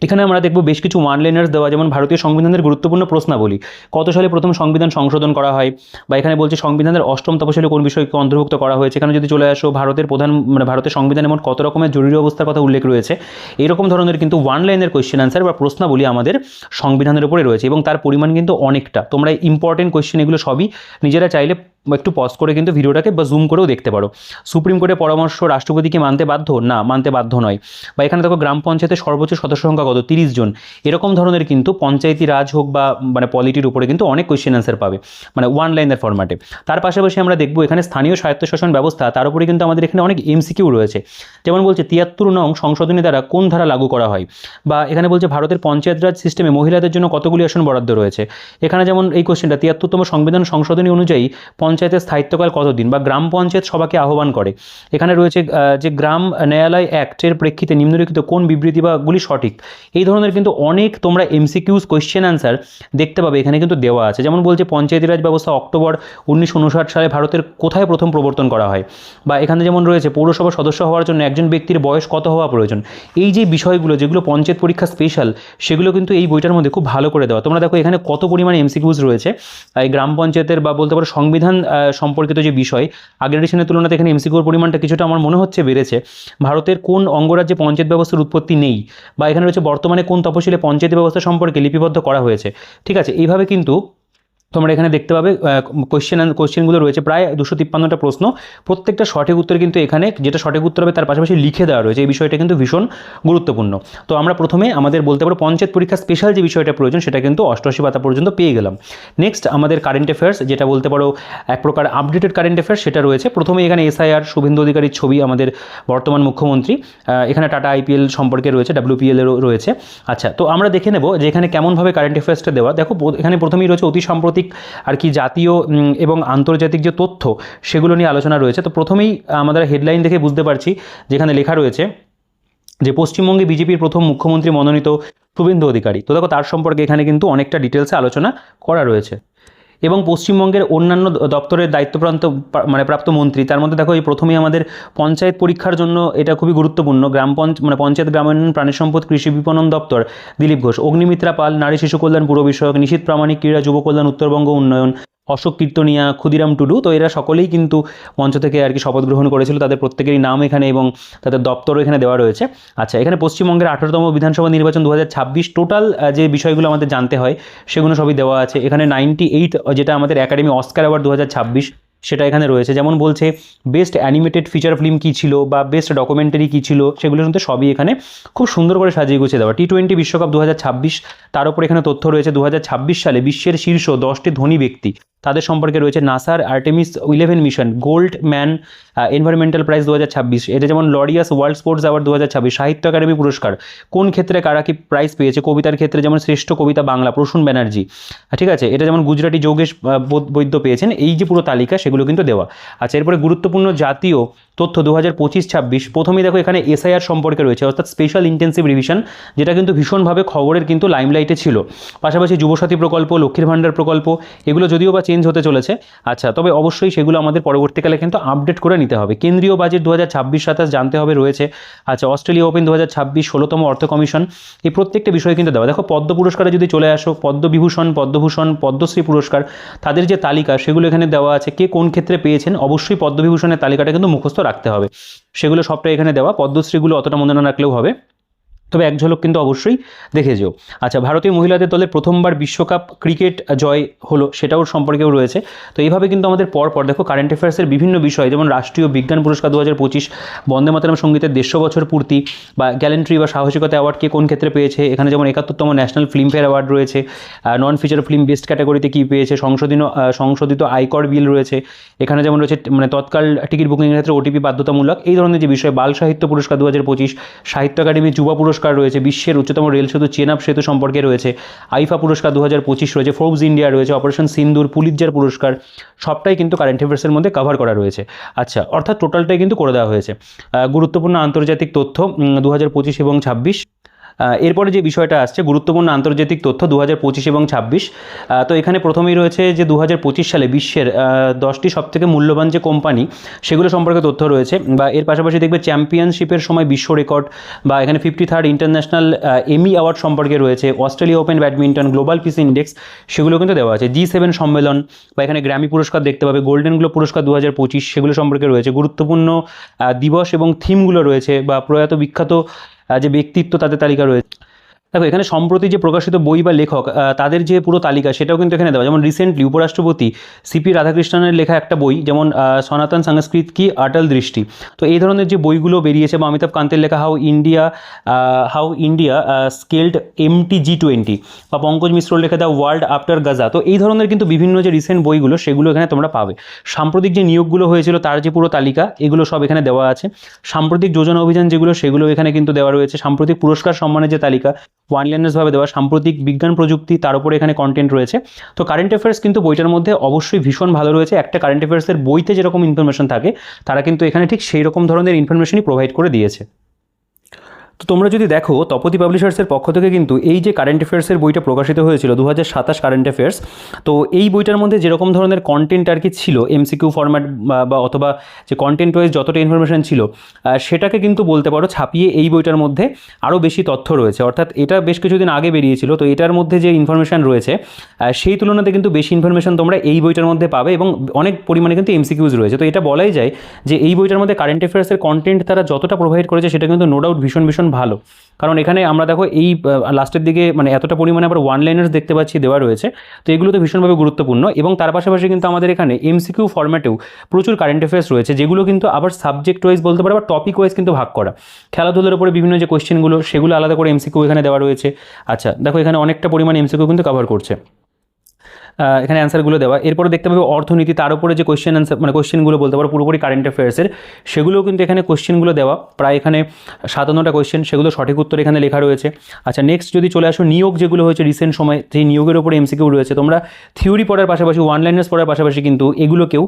এখানে আমরা দেখব বেশ কিছু ওয়ান লাইনার্স দেওয়া, যেমন ভারতীয় সংবিধানের গুরুত্বপূর্ণ প্রশ্নাবলী, কত সালে প্রথম সংবিধান সংশোধন করা হয়, বা এখানে বলছে সংবিধানের 8ম তফসিলে কোন বিষয়কে অন্তর্ভুক্ত করা হয়েছে। এখানে যদি চলে আসো ভারতের ভারতের সংবিধানে মোট কত রকমের জরুরি অবস্থার কথা উল্লেখ রয়েছে। এরকম ধরনের কিন্তু ওয়ান লাইনের কোয়েশ্চেন আনসার বা প্রশ্নাবলী আমাদের সংবিধানের উপরে রয়েছে, এবং তার পরিমাণ কিন্তু অনেকটা। তোমরা ইম্পর্টেন্ট কোয়েশ্চেন এগুলো সবই নিজেরা চাইলে একটু পজ করে কিন্তু ভিডিওটাকে বা জুম করেও দেখতে পারো। সুপ্রিম কোর্টের পরামর্শ রাষ্ট্রপতিকে মানতে বাধ্য, না মানতে বাধ্য নয়। বা এখানে দেখো গ্রাম পঞ্চায়েতের সর্বোচ্চ সদস্য সংখ্যা কত, 30 জন। এরকম ধরনের কিন্তু পঞ্চায়েতি রাজ হোক বা পলিটির উপরে কিন্তু অনেক কোয়েশ্চেন আনসার পাবে, ওয়ান লাইনের ফরম্যাটে। তার পাশাপাশি আমরা দেখবো এখানে স্থানীয় স্বায়ত্তশাসন ব্যবস্থা, তার উপরে কিন্তু আমাদের এখানে অনেক এমসিকিউ রয়েছে। যেমন বলছে 73 নং সংশোধনী দ্বারা কোন ধারা লাগু করা হয়, বা এখানে বলছে ভারতের পঞ্চায়েত রাজ সিস্টেমে মহিলাদের জন্য কতগুলি আসন বরাদ্দ রয়েছে। এখানে যেমন এই কোয়েশ্চেনটা 73তম সংবিধান সংশোধনী অনুযায়ী পঞ্চায়েতের স্থায়িত্বকাল কতদিন, বা গ্রাম পঞ্চায়েত সভাকে আহ্বান করে। এখানে রয়েছে যে গ্রাম ন্যায়ালয় অ্যাক্টের প্রেক্ষিতে নিম্নলিখিত কোন বিবৃতি বা গুলি সঠিক। এই ধরনের কিন্তু অনেক তোমরা এমসিকিউজ কোয়েশ্চেন আনসার দেখতে পাবে এখানে কিন্তু দেওয়া আছে। যেমন বলছে পঞ্চায়েতি রাজ ব্যবস্থা অক্টোবর 1959 সালে ভারতের কোথায় প্রথম প্রবর্তন করা হয়, বা এখানে যেমন রয়েছে পৌরসভার সদস্য হওয়ার জন্য একজন ব্যক্তির বয়স কত হওয়া প্রয়োজন। এই যে বিষয়গুলো যেগুলো পঞ্চায়েত পরীক্ষা স্পেশাল, সেগুলো কিন্তু এই বইটার মধ্যে খুব ভালো করে দেওয়া। তোমরা দেখো এখানে কত পরিমাণে এমসিকিউজ রয়েছে। এই গ্রাম পঞ্চায়েতের বা বলতে পারো সংবিধান সম্পর্কিত যে বিষয়, আগের এডিশনের তুলনাতে এখানে এমসিকিউর পরিমাণটা কিছুটা আমার মনে হচ্ছে বেড়েছে। ভারতের কোন অঙ্গরাজ্যে পঞ্চায়েত ব্যবস্থার উৎপত্তি নেই, বা এখানে রয়েছে বর্তমানে কোন তফসিলে পঞ্চায়েত ব্যবস্থা সম্পর্কে লিপিবদ্ধ করা হয়েছে। ঠিক আছে, এইভাবে কিন্তু তোমরা এখানে দেখতে পাবে কোয়েশ্চেনগুলো রয়েছে প্রায় 253টা প্রশ্ন। প্রত্যেকটা সঠিক উত্তর কিন্তু এখানে যেটা সঠিক উত্তর হবে তার পাশাপাশি লিখে দেওয়া রয়েছে। এই বিষয়টা কিন্তু ভীষণ গুরুত্বপূর্ণ। তো আমরা প্রথমে আমাদের বলতে পারো পঞ্চায়েত পরীক্ষা স্পেশাল যে বিষয়টা প্রয়োজন সেটা কিন্তু 88 পাতা পর্যন্ত পেয়ে গেলাম। নেক্সট আমাদের কারেন্ট অ্যাফেয়ার্স, যেটা বলতে পারো এক প্রকার আপডেটেড কারেন্ট অ্যাফেয়ার্স, সেটা রয়েছে। প্রথমে এখানে এসআইআর, শুভেন্দু অধিকারীর ছবি, আমাদের বর্তমান মুখ্যমন্ত্রী। এখানে টাটা আইপিএল সম্পর্কে রয়েছে, WPL এরও রয়েছে। আচ্ছা, তো আমরা দেখে নেব যে এখানে কেমনভাবে কারেন্ট অ্যাফেয়ার্সটা দেওয়া। দেখো এখানে প্রথমেই রয়েছে অতি সাম্প্রতিক আর কি জাতীয় এবং আন্তর্জাতিক যে তথ্য সেগুলো নিয়ে আলোচনা রয়েছে। তো প্রথমেই আমাদের হেডলাইন দেখে বুঝতে পারছি যেখানে লেখা রয়েছে যে পশ্চিমবঙ্গে বিজেপির প্রথম মুখ্যমন্ত্রী মনোনীত শুভেন্দু অধিকারী। তো দেখো তার সম্পর্কে এখানে কিন্তু অনেকটা ডিটেলসে আলোচনা করা রয়েছে। এবং পশ্চিমবঙ্গের অন্যান্য দপ্তরের প্রাপ্ত মন্ত্রী, তার মধ্যে দেখো এই প্রথমেই আমাদের পঞ্চায়েত পরীক্ষার জন্য এটা খুবই গুরুত্বপূর্ণ। পঞ্চায়েত গ্রামোন্নয়ন, প্রাণী সম্পদ, কৃষি বিপণন দপ্তর দিলীপ ঘোষ, অগ্নিমিত্রা পাল নারী শিশু কল্যাণ পুর বিষয়ক, নিশীথ প্রামাণিক ক্রীড়া যুব কল্যাণ উত্তরবঙ্গ উন্নয়ন, অশোক কীর্তনিয়া, ক্ষুদিরাম টুডু। তো এরা সকলেই কিন্তু মঞ্চ থেকে আর কি শপথ গ্রহণ করেছিল, তাদের প্রত্যেকেরই নাম এখানে এবং তাদের দপ্তরও এখানে দেওয়া রয়েছে। আচ্ছা, এখানে পশ্চিমবঙ্গের 18তম বিধানসভা নির্বাচন 2026 টোটাল যে বিষয়গুলো আমাদের জানতে হয় সেগুলো সবই দেওয়া আছে। এখানে 98 যেটা আমাদের একাডেমি অস্কার অ্যাওয়ার্ড 2026 সেটা এখানে রয়েছে। যেমন বলছে বেস্ট অ্যানিমেটেড ফিচার ফিল্ম কী ছিল বা বেস্ট ডকুমেন্টারি কী ছিল, সেগুলো কিন্তু সবই এখানে খুব সুন্দর করে সাজিয়ে গুছিয়ে দেওয়া। টি-20 বিশ্বকাপ 2026, তার উপর এখানে তথ্য রয়েছে 2026 সালে বিশ্বের শীর্ষ 10টি ধনী ব্যক্তি, তাদের সম্পর্কে রয়েছে নাসার Artemis 11 mission, gold man environmental prize 2026, এটা যেমন লরিয়াস ওয়ার্ল্ড স্পোর্টস অ্যাওয়ার্ড 2026, সাহিত্য একাডেমি পুরস্কার, কোন ক্ষেত্রে কারা কি প্রাইজ পেয়েছে, কবিতার ক্ষেত্রে যেমন শ্রেষ্ঠ কবিতা বাংলা প্রসূন ব্যানার্জি, ঠিক আছে, এটা যেমন গুজরাটি যোগেশ বৈদ্য পেয়েছেন। এই যে পুরো তালিকা সেগুলো কিন্তু দেওয়া। আচ্ছা, এরপরে গুরুত্বপূর্ণ জাতীয় তথ্য 2025-26, প্রথমেই দেখো এখানে এসআইআর সম্পর্কে রয়েছে, অর্থাৎ স্পেশাল ইন্টেন্সিভ রিভিশন, যেটা কিন্তু ভীষণভাবে খবরের কিন্তু লাইমলাইটে ছিল। পাশাপাশি যুবসাথী প্রকল্প, লক্ষ্মীর ভাণ্ডার প্রকল্প, এগুলো যদিও বা চেঞ্জ হতে চলেছে। আচ্ছা, তবে অবশ্যই সেগুলো আমাদের পরবর্তীকালে কিন্তু আপডেট করে নিতে হবে। কেন্দ্রীয় বাজেট 2026-27 জানতে হবে রয়েছে। আচ্ছা, অস্ট্রেলিয়া ওপেন 2026, 16তম অর্থ কমিশন, এই প্রত্যেকটা বিষয় কিন্তু দেওয়া। দেখো পদ্ম পুরস্কারে যদি চলে আসো, পদ্মবিভূষণ, পদ্মভূষণ, পদ্মশ্রী পুরস্কার, তাদের যে তালিকা সেগুলো এখানে দেওয়া আছে, কে কোন ক্ষেত্রে পেয়েছেন। অবশ্যই পদ্মবিভূষণের তালিকাটা কিন্তু মুখস্থ রাখতে হবে, সেগুলো সবটাই এখানে দেওয়া। পদ্মশ্রীগুলো অতটা মনে না রাখলেও হবে, তবে এক ঝলক কিন্তু অবশ্যই দেখে যেও। আচ্ছা, ভারতীয় মহিলাদের দলের প্রথমবার বিশ্বকাপ ক্রিকেট জয় হলো, সেটাও সম্পর্কেও রয়েছে। তো এইভাবে কিন্তু আমাদের পরপর দেখো কারেন্ট অ্যাফেয়ার্সের বিভিন্ন বিষয়, যেমন রাষ্ট্রীয় বিজ্ঞান পুরস্কার 2025, বন্দে মাতরম সঙ্গীতের 150 বছর পূর্তি, বা গ্যালেন্ট্রি বা সাহসিকতা অ্যাওয়ার্ড কে কোন ক্ষেত্রে পেয়েছে, এখানে যেমন 71তম ন্যাশনাল ফিল্মফেয়ার অ্যাওয়ার্ড রয়েছে। নন ফিচার ফিল্ম বেস্ট ক্যাটাগরিতে কী পেয়েছে, সংশোধিত আয়কর বিল রয়েছে। এখানে যেমন রয়েছে মানে তৎকাল টিকিট বুকিংয়ের ক্ষেত্রে ওটিপি বাধ্যতামূলক, এই ধরনের যে বিষয়। বাল সাহিত্য পুরস্কার 2025, সাহিত্য একাডেমি যুবা পুরস্কার রয়েছে, বিশ্বের উচ্চতম রেল সেতু চেনাব সেতু সম্পর্কে রয়েছে, আইফা পুরস্কার 2025 রয়েছে, ফোর্বস ইন্ডিয়া রয়েছে, অপারেশন সিন্দুর, পুলিৎজার পুরস্কার, সবটাই কিন্তু কারেন্ট অ্যাফেয়ার্সের মধ্যে কভার করা রয়েছে। আচ্ছা, অর্থাৎ টোটালটাই কিন্তু করে দেওয়া হয়েছে। গুরুত্বপূর্ণ আন্তর্জাতিক তথ্য 2025 এবং 26। এরপরে যে বিষয়টা আসছে গুরুত্বপূর্ণ আন্তর্জাতিক তথ্য 2025 এবং 26, তো এখানে প্রথমেই রয়েছে যে 2025 সালে বিশ্বের 10টি সবথেকে মূল্যবান যে কোম্পানি, সেগুলো সম্পর্কে তথ্য রয়েছে। বা এর পাশাপাশি দেখবে চ্যাম্পিয়নশিপের সময় বিশ্ব রেকর্ড, বা এখানে 53rd ইন্টারন্যাশনাল এমি অ্যাওয়ার্ড সম্পর্কে রয়েছে, Australia open badminton, global piece index, সেগুলো কিন্তু দেওয়া আছে। G7 সম্মেলন, বা এখানে গ্র্যামি পুরস্কার দেখতে পাবে, গোল্ডেন গ্লোব পুরস্কার 2025, সেগুলো সম্পর্কে রয়েছে। গুরুত্বপূর্ণ দিবস এবং থিমগুলো রয়েছে, বা প্রয়াত বিখ্যাত যে ব্যক্তিত্ব তাদের তালিকা রয়েছে। দেখো এখানে সম্প্রতি যে প্রকাশিত বই বা লেখক তাদের যে পুরো তালিকা সেটাও কিন্তু এখানে দেওয়া। যেমন রিসেন্টলি উপরাষ্ট্রপতি সিপি রাধাকৃষ্ণনের লেখা একটা বই, যেমন সনাতন সংস্কৃত কি অটল দৃষ্টি, তো এই ধরনের যে বইগুলো বেরিয়েছে, বা অমিতাভ কান্তের লেখা হাউ ইন্ডিয়া স্কেলড MTG20, বা পঙ্কজ মিশ্রর লেখা দ্য ওয়ার্ল্ড আফটার গাজা, তো এই ধরনের কিন্তু বিভিন্ন যে রিসেন্ট বইগুলো সেগুলো এখানে তোমরা পাবে। সাম্প্রতিক যে নিয়োগগুলো হয়েছিল তার যে পুরো তালিকা, এগুলো সব এখানে দেওয়া আছে। সাম্প্রতিক যোজনা অভিযান যেগুলো, সেগুলো এখানে কিন্তু দেওয়া রয়েছে। সাম্প্রতিক পুরস্কার সম্মানের যে তালিকা ওয়ানলাইনার্সভাবে দেওয়া, সাম্প্রতিক বিজ্ঞান প্রযুক্তি, তার উপরে এখানে কন্টেন্ট রয়েছে। তো কারেন্ট অ্যাফেয়ার্স কিন্তু বইটার মধ্যে অবশ্যই ভীষণ ভালো রয়েছে। একটা কারেন্ট অ্যাফেয়ার্সের বইতে যেরকম ইনফরমেশন থাকে, তারা কিন্তু এখানে ঠিক সেই রকম ধরনের ইনফরমেশনই প্রোভাইড করে দিয়েছে। তো তোমরা যদি দেখো তপতি পাবলিশার্সের পক্ষ থেকে কিন্তু এই যে কারেন্ট অ্যাফেয়ার্সের বইটা প্রকাশিত হয়েছিল 2027 কারেন্ট অ্যাফেয়ার্স, তো এই বইটার মধ্যে যেরকম ধরনের কন্টেন্ট আর কি ছিল, এমসিকিউ ফরম্যাট বা অথবা যে কন্টেন্ট ওয়াইজ যতটা ইনফরমেশন ছিল, সেটাকে কিন্তু বলতে পারো ছাপিয়ে এই বইটার মধ্যে আরও বেশি তথ্য রয়েছে। অর্থাৎ এটা বেশ কিছুদিন আগে বেরিয়েছিল, তো এটার মধ্যে যে ইনফরমেশন রয়েছে সেই তুলনাতে কিন্তু বেশি ইনফরমেশন তোমরা এই বইটার মধ্যে পাবে, এবং অনেক পরিমাণে কিন্তু এমসিকিউজ রয়েছে। তো এটা বলাই যায় যে এই বইটার মধ্যে কারেন্ট অ্যাফেয়ার্সের কন্টেন্ট তারা যতটা প্রোভাইড করেছে সেটা কিন্তু নো ডাউট ভীষণ ভীষণ ভালো। কারণ এখানে আমরা দেখো এই লাস্টের দিকে মানে এতটা পরিমাণে আবার ওয়ান লাইনার্স দেখতে পাচ্ছি দেওয়া রয়েছে, তো এগুলো তো ভীষণভাবে গুরুত্বপূর্ণ। এবং তার পাশাপাশি কিন্তু আমাদের এখানে এমসিকিউ ফরম্যাটেও প্রচুর কারেন্ট অ্যাফেয়ার্স রয়েছে, যেগুলো কিন্তু আবার সাবজেক্ট ওয়াইজ বলতে পারে, বা টপিক ওয়াইজ কিন্তু ভাগ করা। খেলাধুলার উপরে বিভিন্ন যে কোয়েশ্চেনগুলো, সেগুলো আলাদা করে এমসিকিউ এখানে দেওয়া রয়েছে। আচ্ছা দেখো এখানে অনেকটা পরিমাণ এমসিকিউ কিন্তু কভার করছে, এখানে অ্যান্সারগুলো দেওয়া। এরপরে দেখতে পাবে অর্থনীতি, তার উপরে যে কোয়েশ্চেন অ্যান্সার মানে কোয়েশ্চেনগুলো বলতে পারো পুরোপুরি কারেন্ট অ্যাফেয়ার্সের, সেগুলোও কিন্তু এখানে কোয়েশ্চেনগুলো দেওয়া, প্রায় এখানে 57টা কোয়েশ্চেন, সেগুলো সঠিক উত্তর এখানে লেখা রয়েছে। আচ্ছা নেক্সট যদি চলে আসো নিয়োগ যেগুলো হয়েছে রিসেন্ট সময়, সেই নিয়োগের উপরে এমসিকিউ রয়েছে। তোমরা থিওরি পড়ার পাশাপাশি ওয়ান লাইনার্স পড়ার পাশাপাশি কিন্তু এগুলোকেও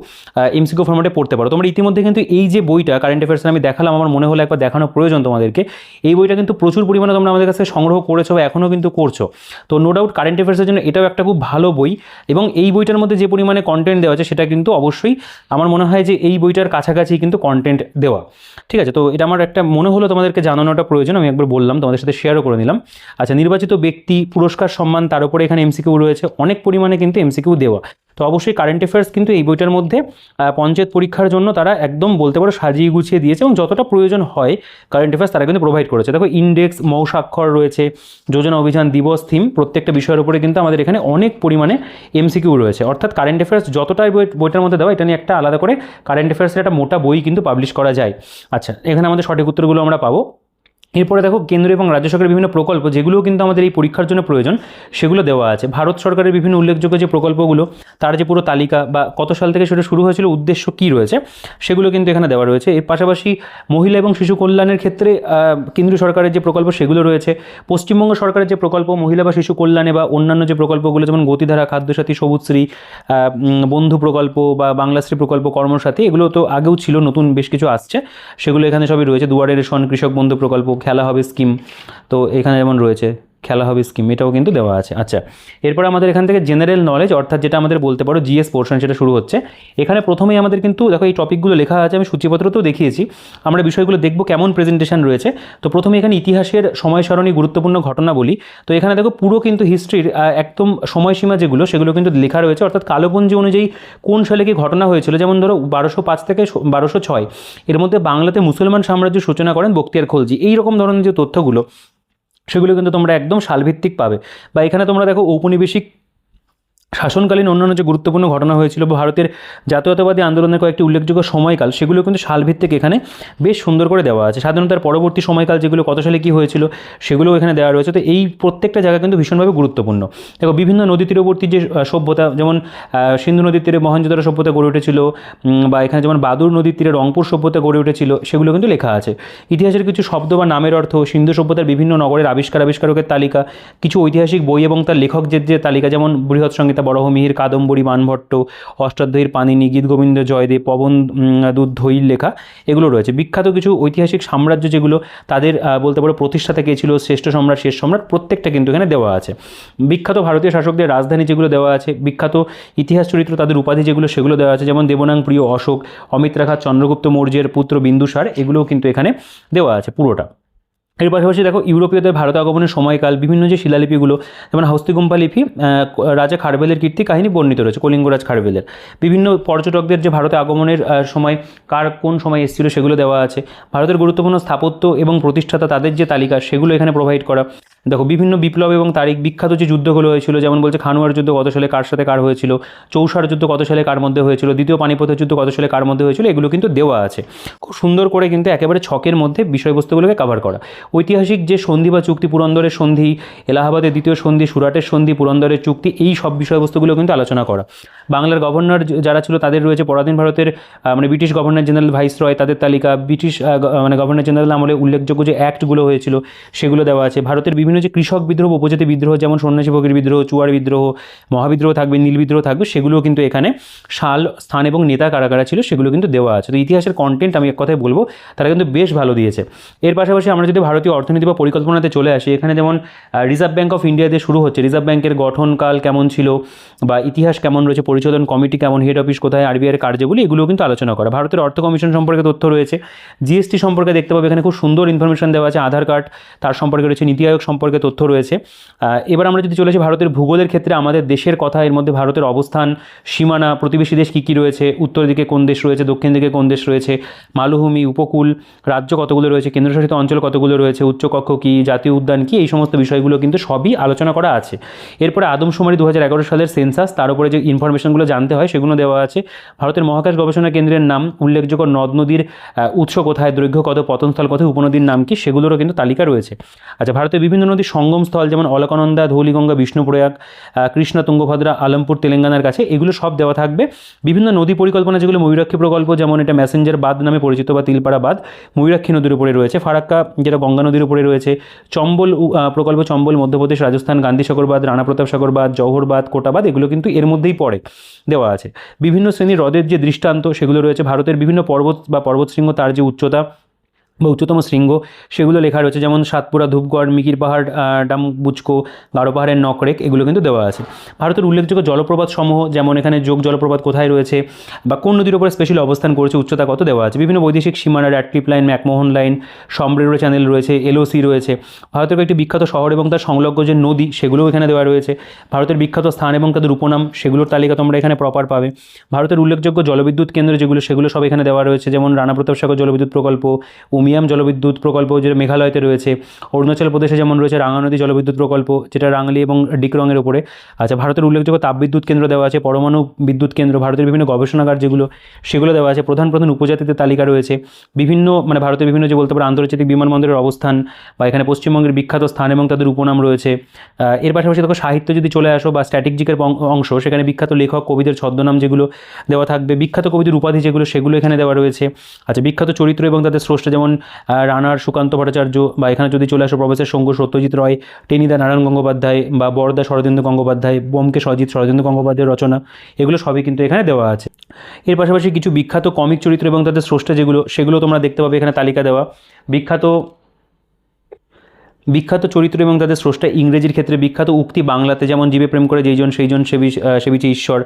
এমসিকিউ ফর্মেটে পড়তে পারো। তোমরা ইতিমধ্যে কিন্তু এই যে বইটা কারেন্ট অ্যাফেয়ার্সের আমি দেখালাম, আমার মনে হলো একবার দেখানো প্রয়োজন তোমাদেরকে। এই বইটা কিন্তু প্রচুর পরিমাণে তোমরা আমাদের কাছে সংগ্রহ করেছো বা এখনও কিন্তু করছো, তো নো ডাউট কারেন্ট অ্যাফেয়ার্সের জন্য এটাও একটা খুব ভালো বই। এবং এই বইটার মধ্যে যে পরিমাণে কন্টেন্ট দেওয়া আছে সেটা কিন্তু অবশ্যই আমার মনে হয় যে এই বইটার কাছাকাছি কিন্তু কন্টেন্ট দেওয়া। ঠিক আছে, তো এটা আমার একটা মনে হলো তোমাদেরকে জানানোটা প্রয়োজন, আমি একবার বললাম, তোমাদের সাথে শেয়ারও করে নিলাম। আচ্ছা নির্বাচিত ব্যক্তি, পুরস্কার সম্মান, তার উপরে এখানে এমসিকিউ রয়েছে, অনেক পরিমাণে কিন্তু এমসিকিউ দেওয়া। তো অবশ্যই কারেন্ট অ্যাফেয়ার্স কিন্তু এই বইটার মধ্যে পঞ্চায়েত পরীক্ষার জন্য তারা একদম বলতে পারো সাজিয়ে গুছিয়ে দিয়েছে, এবং যতটা প্রয়োজন হয় কারেন্ট অ্যাফেয়ার্স তারা কিন্তু প্রোভাইড করেছে। দেখো ইন্ডেক্স, মৌ স্বাক্ষর রয়েছে, যোজনা, অভিযান, দিবস, থিম, প্রত্যেকটা বিষয়ের উপরে কিন্তু আমাদের এখানে অনেক পরিমাণে এমসিকিউ রয়েছে। অর্থাৎ কারেন্ট অ্যাফেয়ার্স যতটাই বইটার মধ্যে দেওয়া, এটা নিয়ে একটা আলাদা করে কারেন্ট অ্যাফেয়ার্সের একটা মোটা বই কিন্তু পাবলিশ করা যায়। আচ্ছা, এখানে আমাদের সঠিক উত্তরগুলো আমরা পাবো। এরপরে দেখো কেন্দ্র এবং রাজ্য সরকারের বিভিন্ন প্রকল্প যেগুলোও কিন্তু আমাদের এই পরীক্ষার জন্য প্রয়োজন, সেগুলো দেওয়া আছে। ভারত সরকারের বিভিন্ন উল্লেখযোগ্য যে প্রকল্পগুলো, তার যে পুরো তালিকা বা কত সাল থেকে সেটা শুরু হয়েছিল, উদ্দেশ্য কী রয়েছে, সেগুলো কিন্তু এখানে দেওয়া রয়েছে। এর পাশাপাশি মহিলা এবং শিশু কল্যাণের ক্ষেত্রে কেন্দ্রীয় সরকারের যে প্রকল্প সেগুলো রয়েছে, পশ্চিমবঙ্গ সরকারের যে প্রকল্প মহিলা বা শিশু কল্যাণে বা অন্যান্য যে প্রকল্পগুলো যেমন গতিধারা, খাদ্যসাথী, সবুজশ্রী, বন্ধু প্রকল্প বা বাংলাশ্রী প্রকল্প, কর্মসাথী, এগুলো তো আগেও ছিল, নতুন বেশ কিছু আসছে, সেগুলো এখানে সবই রয়েছে। দুয়ারে রেশন, কৃষক বন্ধু প্রকল্প, খেলা হবে স্কিম, তো এখানে যেমন রয়েছে খেলা হবে স্কিম, এটাও কিন্তু দেওয়া আছে। আচ্ছা, এরপর আমাদের এখান থেকে জেনারেল নলেজ, অর্থাৎ যেটা আমাদের বলতে পারো জিএস পোর্শন, সেটা শুরু হচ্ছে। এখানে প্রথমেই আমাদের কিন্তু দেখো এই টপিকগুলো লেখা আছে, আমি সূচিপত্রতেও দেখিয়েছি, আমরা বিষয়গুলো দেখব কেমন প্রেজেন্টেশন রয়েছে। তো প্রথমে এখানে ইতিহাসের সময় সারণী, গুরুত্বপূর্ণ ঘটনা বলি। তো এখানে দেখো পুরো কিন্তু হিস্ট্রির একদম সময়সীমা যেগুলো, সেগুলো কিন্তু লেখা রয়েছে, অর্থাৎ কালপঞ্জি অনুযায়ী কোন সালে কি ঘটনা হয়েছিল। যেমন ধরো 1205 থেকে 1206, এর মধ্যে বাংলাতে মুসলমান সাম্রাজ্য সূচনা করেন বখতিয়ার খলজি। এইরকম ধরনের যে তথ্যগুলো, সেগুলো কিন্তু তোমরা একদম সালভিত্তিক পাবে। বা এখানে তোমরা দেখো ঔপনিবেশিক শাসনকালীন অন্যান্য যে গুরুত্বপূর্ণ ঘটনা হয়েছিল বা ভারতের জাতীয়তাবাদী আন্দোলনের কয়েকটি উল্লেখযোগ্য সময়কাল, সেগুলো কিন্তু সালভিত্তিক এখানে বেশ সুন্দর করে দেওয়া আছে। সাধারণত তার পরবর্তী সময়কাল যেগুলো কত সালে কী হয়েছিল, সেগুলোও এখানে দেওয়া রয়েছে। তো এই প্রত্যেকটা জায়গা কিন্তু ভীষণভাবে গুরুত্বপূর্ণ। দেখো বিভিন্ন নদী তীরবর্তী যে সভ্যতা, যেমন সিন্ধু নদীর তীরে মহেঞ্জোদারো সভ্যতা গড়ে উঠেছিল, বা এখানে যেমন বাদুর নদীর তীরে রংপুর সভ্যতা গড়ে উঠেছিল, সেগুলো কিন্তু লেখা আছে। ইতিহাসের কিছু শব্দ বা নামের অর্থ, সিন্ধু সভ্যতার বিভিন্ন নগরের আবিষ্কারকের তালিকা, কিছু ঐতিহাসিক বই এবং তার লেখকদের যে তালিকা, যেমন বৃহৎ সংহিতা, বরাহমিহির, কাদম্বরী, বাণভট্ট, অষ্টাধ্যায়ীর পাণিনি, গীতগোবিন্দ, জয়দেব, পবন দুধইর লেখা, এগুলো রয়েছে। বিখ্যাত কিছু ঐতিহাসিক সাম্রাজ্য যেগুলো, তাদের বলতে পারো প্রতিষ্ঠাতা কে ছিল, শ্রেষ্ঠ সম্রাট, শেষ সম্রাট, প্রত্যেকটা কিন্তু এখানে দেওয়া আছে। বিখ্যাত ভারতীয় শাসকদের রাজধানী যেগুলো দেওয়া আছে, বিখ্যাত ইতিহাস চরিত্র তাদের উপাধি যেগুলো, সেগুলো দেওয়া আছে। যেমন দেবনাং প্রিয় অশোক, অমিত্রাঘাত চন্দ্রগুপ্ত মৌর্যের পুত্র বিন্দুসার, এগুলোও কিন্তু এখানে দেওয়া আছে পুরোটা। এর পাশাপাশি দেখো ইউরোপীয়দের ভারত আগমনের সময়কাল, বিভিন্ন যে শিলালিপিগুলো, যেমন হস্তিগুম্পা লিপি, রাজা খারবেলের কীর্তি কাহিনী বর্ণিত রয়েছে, কলিঙ্গরাজ খারবেলের। বিভিন্ন পর্যটকদের যে ভারতে আগমনের সময় কোন সময় এসেছিল, সেগুলো দেওয়া আছে। ভারতের গুরুত্বপূর্ণ স্থাপত্য এবং প্রতিষ্ঠাতা তাদের যে তালিকা, সেগুলো এখানে প্রোভাইড করা। দেখো বিভিন্ন বিপ্লব এবং তারিখ, বিখ্যাত যে যুদ্ধগুলো হয়েছিল, যেমন বলছে খানুয়ার যুদ্ধ কত সালে কার সাথে কার হয়েছিল, চৌসার যুদ্ধ কত সালে কার মধ্যে হয়েছিল, দ্বিতীয় পানিপথের যুদ্ধ কত সালে কার মধ্যে হয়েছিল, এগুলো কিন্তু দেওয়া আছে। খুব সুন্দর করে কিন্তু একেবারে ছকের মধ্যে বিষয়বস্তুগুলোকে কভার করা। ঐতিহাসিক যে সন্ধি বা চুক্তি, পুরন্দরের সন্ধি, এলাহাবাদের দ্বিতীয় সন্ধি, সুরাটের সন্ধি, পুরন্দরের চুক্তি, এই সব বিষয়বস্তুগুলো কিন্তু আলোচনা করা। বাংলার গভর্নর যারা ছিল তাদের রয়েছে, পরাধীন ভারতের মানে ব্রিটিশ গভর্নর জেনারেল ভাইসরয়, তাদের তালিকা, ব্রিটিশ মানে গভর্নর জেনারেল আমলে উল্লেখযোগ্য যে অ্যাক্টগুলো হয়েছিল, সেগুলো দেওয়া আছে। ভারতের বিভিন্ন যে কৃষক বিদ্রোহ, উপজাতি বিদ্রোহ, যেমন সন্ন্যাসী ফকির বিদ্রোহ, চুয়ার বিদ্রোহ, মহাবিদ্রোহ থাকবে, নীল বিদ্রোহ থাকবে, সেগুলোও কিন্তু এখানে সাল, স্থান এবং নেতা কারা কারা ছিল, সেগুলো কিন্তু দেওয়া আছে। তো ইতিহাসের কন্টেন্ট আমি এক কথায় বলবো, তারা কিন্তু বেশ ভালো দিয়েছে। এর পাশাপাশি আমরা যদি ভারতীয় অর্থনীতি বা পরিকল্পনাতে চলে আসি, এখানে যেমন রিজার্ভ ব্যাঙ্ক অফ ইন্ডিয়া দিয়ে শুরু হচ্ছে, রিজার্ভ ব্যাঙ্কের গঠনকাল কেমন ছিল বা ইতিহাস কেমন রয়েছে, পরিচালন কমিটি কেমন, হেড অফিস কোথায়, আরবিআইয়ের কার্যগুলি, এগুলোও কিন্তু আলোচনা করা। ভারতের অর্থ কমিশন সম্পর্কে তথ্য রয়েছে, জিএসটি সম্পর্কে দেখতে পাবে, এখানে খুব সুন্দর ইনফরমেশন দেওয়া আছে। আধার কার্ড তার সম্পর্কে রয়েছে, নীতি আয়োগ সম্পর্কে তথ্য রয়েছে। এবার আমরা যদি চলে আসি ভারতের ভূগোলের ক্ষেত্রে, আমাদের দেশের কথা, এর মধ্যে ভারতের অবস্থান, সীমানা, প্রতিবেশী দেশ কী কী রয়েছে, উত্তর দিকে কোন দেশ রয়েছে, দক্ষিণ দিকে কোন দেশ রয়েছে, মালভূমি, উপকূল, রাজ্য কতগুলো রয়েছে, কেন্দ্রশাসিত অঞ্চল কতগুলো রয়েছে, উচ্চকক্ষ কী, জাতীয় উদ্যান কী, এই সমস্ত বিষয়গুলো কিন্তু সবই আলোচনা করা আছে। এরপরে আদমশুমারি 2011 সালের সেন্সাস, তার উপরে যে ইনফরমেশনগুলো জানতে হয় সেগুলো দেওয়া আছে। ভারতের মহাকাশ গবেষণা কেন্দ্রের নাম, উল্লেখযোগ্য নদ নদীর উৎস কোথায়, দৈর্ঘ্য কত, পতনস্থল কোথায়, উপনদীর নাম কি, সেগুলোরও কিন্তু তালিকা রয়েছে। আচ্ছা, ভারতের বিভিন্ন নদীর সঙ্গমস্থল, যেমন অলকানন্দা, ধৌলিগঙ্গা, বিষ্ণুপ্রয়াগ, কৃষ্ণা, তুঙ্গভদ্রা, আলমপুর তেলেঙ্গানার কাছে, এগুলো সব দেওয়া থাকবে। বিভিন্ন নদী পরিকল্পনা যেগুলো, ময়ূরাক্ষী প্রকল্প, যেমন এটা ম্যাসেঞ্জার বাঁধ নামে পরিচিত বা তিলপাড়া বাঁধ, ময়ূরাক্ষী নদীর উপরে রয়েছে। ফারাক্কা যেটা গঙ্গা নদীর উপরে রয়েছে। চম্বল প্রকল্প, চম্বল মধ্যপ্রদেশ, রাজস্থান, গান্ধীসাগর বাঁধ, রানা প্রতাপ সাগর বাঁধ, জওহর বাঁধ, কোটা বাঁধ, এগুলো কিন্তু এর মধ্যেই পড়ে, দেওয়া আছে। বিভিন্ন শ্রেণীর হ্রদের যে দৃষ্টান্ত, সেগুলো রয়েছে। ভারতের বিভিন্ন পর্বত বা পর্বতশৃঙ্গ, তার যে উচ্চতা, বা উচ্চতম শৃঙ্গ সেগুলো লেখা রয়েছে, যেমন সাতপুরা, ধূপগড়, মিকির পাহাড়, ডামবুচকো, গারো পাহাড়ের নকরেক, এগুলো কিন্তু দেওয়া আছে। ভারতের উল্লেখযোগ্য জলপ্রপাত সমূহ, যেমন এখানে যোগ জলপ্রপাত কোথায় রয়েছে বা কোন নদীর উপরে স্পেশালি অবস্থান করেছে, উচ্চতা কত দেওয়া আছে। বিভিন্ন বৈদেশিক সীমানা, Radcliffe line, McMahon line, Sombrero channel রয়েছে, এলওসি রয়েছে। ভারতের কয়েকটি বিখ্যাত শহর এবং তার সংলগ্ন যে নদী সেগুলোও এখানে দেওয়া রয়েছে। ভারতের বিখ্যাত স্থান এবং তাদের উপনাম সেগুলোর তালিকা তোমরা এখানে প্রপার পাবে। ভারতের উল্লেখযোগ্য জলবিদ্যুৎ কেন্দ্র যেগুলো সেগুলো সব এখানে দেওয়া রয়েছে, যেমন রানা প্রতাপ সাগর জলবিদ্যুৎ প্রকল্প, উমিয়াম জলবিদ্যুৎ প্রকল্প যেটা মেঘালয়তে রয়েছে। অরুণাচল প্রদেশে যেমন রয়েছে রাঙানদী জলবিদ্যুৎ প্রকল্প, যেটা রাংলি এবং ডিক্রংয়ের উপরে। আচ্ছা, ভারতের উল্লেখযোগ্য তাপবিদ্যুৎ কেন্দ্র দেওয়া আছে, পরমাণু বিদ্যুৎ কেন্দ্র, ভারতের বিভিন্ন গবেষণাগার যেগুলো সেগুলো দেওয়া আছে। প্রধান প্রধান উপজাতিদের তালিকা রয়েছে। বিভিন্ন মানে ভারতের বিভিন্ন যে বলতে পারো আন্তর্জাতিক বিমানবন্দরের অবস্থান বা এখানে পশ্চিমবঙ্গের বিখ্যাত স্থান এবং তাদের উপনাম রয়েছে। এর পাশাপাশি দেখো সাহিত্য যদি চলে আসো বা স্ট্র্যাটেজিকের অংশ, সেখানে বিখ্যাত লেখক কবিদের ছদ্মনাম যেগুলো দেওয়া থাকবে, বিখ্যাত কবিদের উপাধি যেগুলো সেগুলো এখানে দেওয়া রয়েছে। আচ্ছা, বিখ্যাত চরিত্র এবং তাদের স্রষ্টা, যেমন রানার সুকান্ত ভট্টাচার্য, বা এখানে যদি চলে আসো প্রফেসর শঙ্কু, সত্যজিৎ রায়, টেনিদা নারায়ণ গঙ্গোপাধ্যায় বা বরদা শরদিন্দু গঙ্গোপাধ্যায়, বোমকেশ অজিত শরদিন্দু গঙ্গোপাধ্যায়ের রচনা, এগুলো সবই কিন্তু এখানে দেওয়া আছে। এর পাশাপাশি কিছু বিখ্যাত কমিক চরিত্র এবং তাদের স্রষ্টা যেগুলো সেগুলো তোমরা দেখতে পাবে এখানে তালিকা দেওয়া। বিখ্যাত চরিত্র এবং তাদের স্রষ্টা, ইংরেজির ক্ষেত্রে বিখ্যাত উক্তি বাংলাতে, যেমন জীবে প্রেম করে যেইজন সেইজন সেবিছে ঈশ্বর,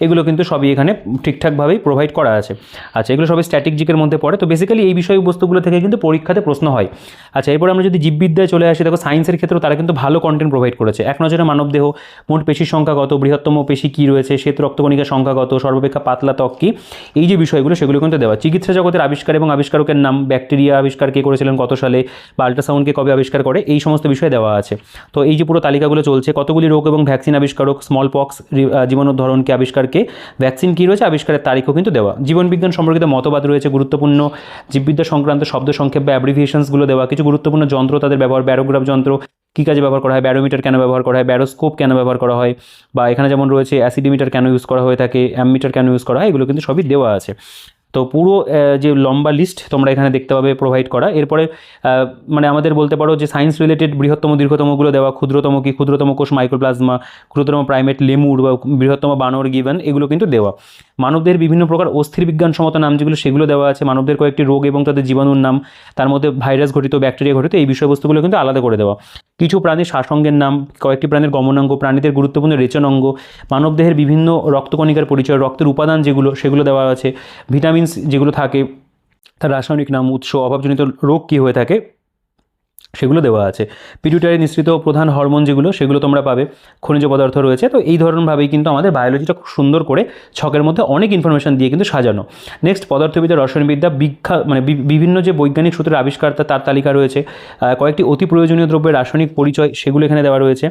এগুলো কিন্তু সবই এখানে ঠিকঠাকভাবেই প্রোভাইড করা আছে। আচ্ছা, এগুলো সবই স্ট্র্যাটেজিকের মধ্যে পড়ে। তো বেসিক্যালি এই বিষয়বস্তুগুলো থেকে কিন্তু পরীক্ষাতে প্রশ্ন হয়। আচ্ছা, এরপর আমরা যদি জীববিদ্যায় চলে আসি, দেখো সায়েন্সের ক্ষেত্রেও তারা কিন্তু ভালো কন্টেন্ট প্রোভাইড করেছে। এক নজরে মানবদেহ, মোট পেশির সংখ্যা কত, বৃহত্তম পেশি কী রয়েছে, শ্বেত রক্তকণিকার সংখ্যা কত, সর্বাপেক্ষা পাতলা ত্বক কী, এই যে বিষয়গুলো সেগুলো কিন্তু দেওয়া। চিকিৎসা জগতের আবিষ্কার এবং আবিষ্কারকের নাম, ব্যাকটেরিয়া আবিষ্কার কে করেছিলেন কত সালে, বা আল্ট্রাসাউন্ডকে কবে আবিষ্কার করে, এই সমস্ত বিষয় দেওয়া আছে। তো এই যে পুরো তালিকাগুলো চলছে, কতগুলি রোগ এবং ভ্যাকসিন আবিষ্কারক, স্মল পক্স জীবাণুর ধরনকে আবিষ্কারকে, ভ্যাকসিন কী রয়েছে, আবিষ্কারের তারিখও কিন্তু দেওয়া। জীবনবিজ্ঞান সম্পর্কিত মতবাদ রয়েছে, গুরুত্বপূর্ণ জীববিদ্যা সংক্রান্ত শব্দ সংক্ষেপ বা অ্যাব্রিভিয়েশনসগুলো দেওয়া। কিছু গুরুত্বপূর্ণ যন্ত্র, তাদের ব্যবহার, ব্যারোগ্রাফ যন্ত্র কী কাজে ব্যবহার করা হয়, ব্যারোমিটার কেন ব্যবহার করা হয়, ব্যারোস্কোপ কেন ব্যবহার করা হয়, বা এখানে যেমন রয়েছে অ্যাসিডিমিটার কেন ইউজ করা হয়ে থাকে, অ্যামমিটার কেন ইউজ করা হয়, এগুলো কিন্তু সবই দেওয়া আছে। তো পুরো যে লম্বা লিস্ট তোমরা এখানে দেখতে পাবে প্রোভাইড করা। এরপরে মানে আমাদের বলতে পারো যে সায়েন্স রিলেটেড বৃহত্তম দীর্ঘতমগুলো দেওয়া, ক্ষুদ্রতম কি, ক্ষুদ্রতম কোষ মাইক্রোপ্লাজমা, ক্ষুদ্রতম প্রাইমেট লেমুর বা বৃহত্তম বানর গিভেন, এগুলো কিন্তু দেওয়া। মানবদের বিভিন্ন প্রকার অস্থির বিজ্ঞানসম্মত নাম যেগুলো সেগুলো দেওয়া আছে। মানবদের কয়েকটি রোগ এবং তাদের জীবাণুর নাম, তার মধ্যে ভাইরাস ঘটিত, ব্যাকটেরিয়া ঘটিত, এই বিষয়বস্তুগুলো কিন্তু আলাদা করে দেওয়া। কিছু প্রাণীর শ্বাসঙ্গের নাম, কয়েকটি প্রাণীর গমনাঙ্গ, প্রাণীদের গুরুত্বপূর্ণ রেচন অঙ্গ, মানবদেহের বিভিন্ন রক্তকণিকার পরিচয়, রক্তের উপাদান যেগুলো সেগুলো দেওয়া আছে। ভিটামিনস যেগুলো থাকে তার রাসায়নিক নাম, উৎস, অভাবজনিত রোগ কী হয়ে থাকে সেগুলো দেওয়া আছে। পিটুইটারি নিঃসৃত প্রধান হরমোন যেগুলো সেগুলো তোমরা পাবে। খনিজ পদার্থ রয়েছে। তো এই ধরনভাবেই কিন্তু আমাদের বায়োলজিটা খুব সুন্দর করে ছকের মধ্যে অনেক ইনফরমেশন দিয়ে কিন্তু সাজানো। নেক্সট, পদার্থবিদ্যা, রসায়নবিদ্যা, মানে বিভিন্ন যে বৈজ্ঞানিক সূত্রের আবিষ্কার তার তালিকা রয়েছে। কয়েকটি অতি প্রয়োজনীয় দ্রব্যের রাসায়নিক পরিচয় সেগুলো এখানে দেওয়া রয়েছে,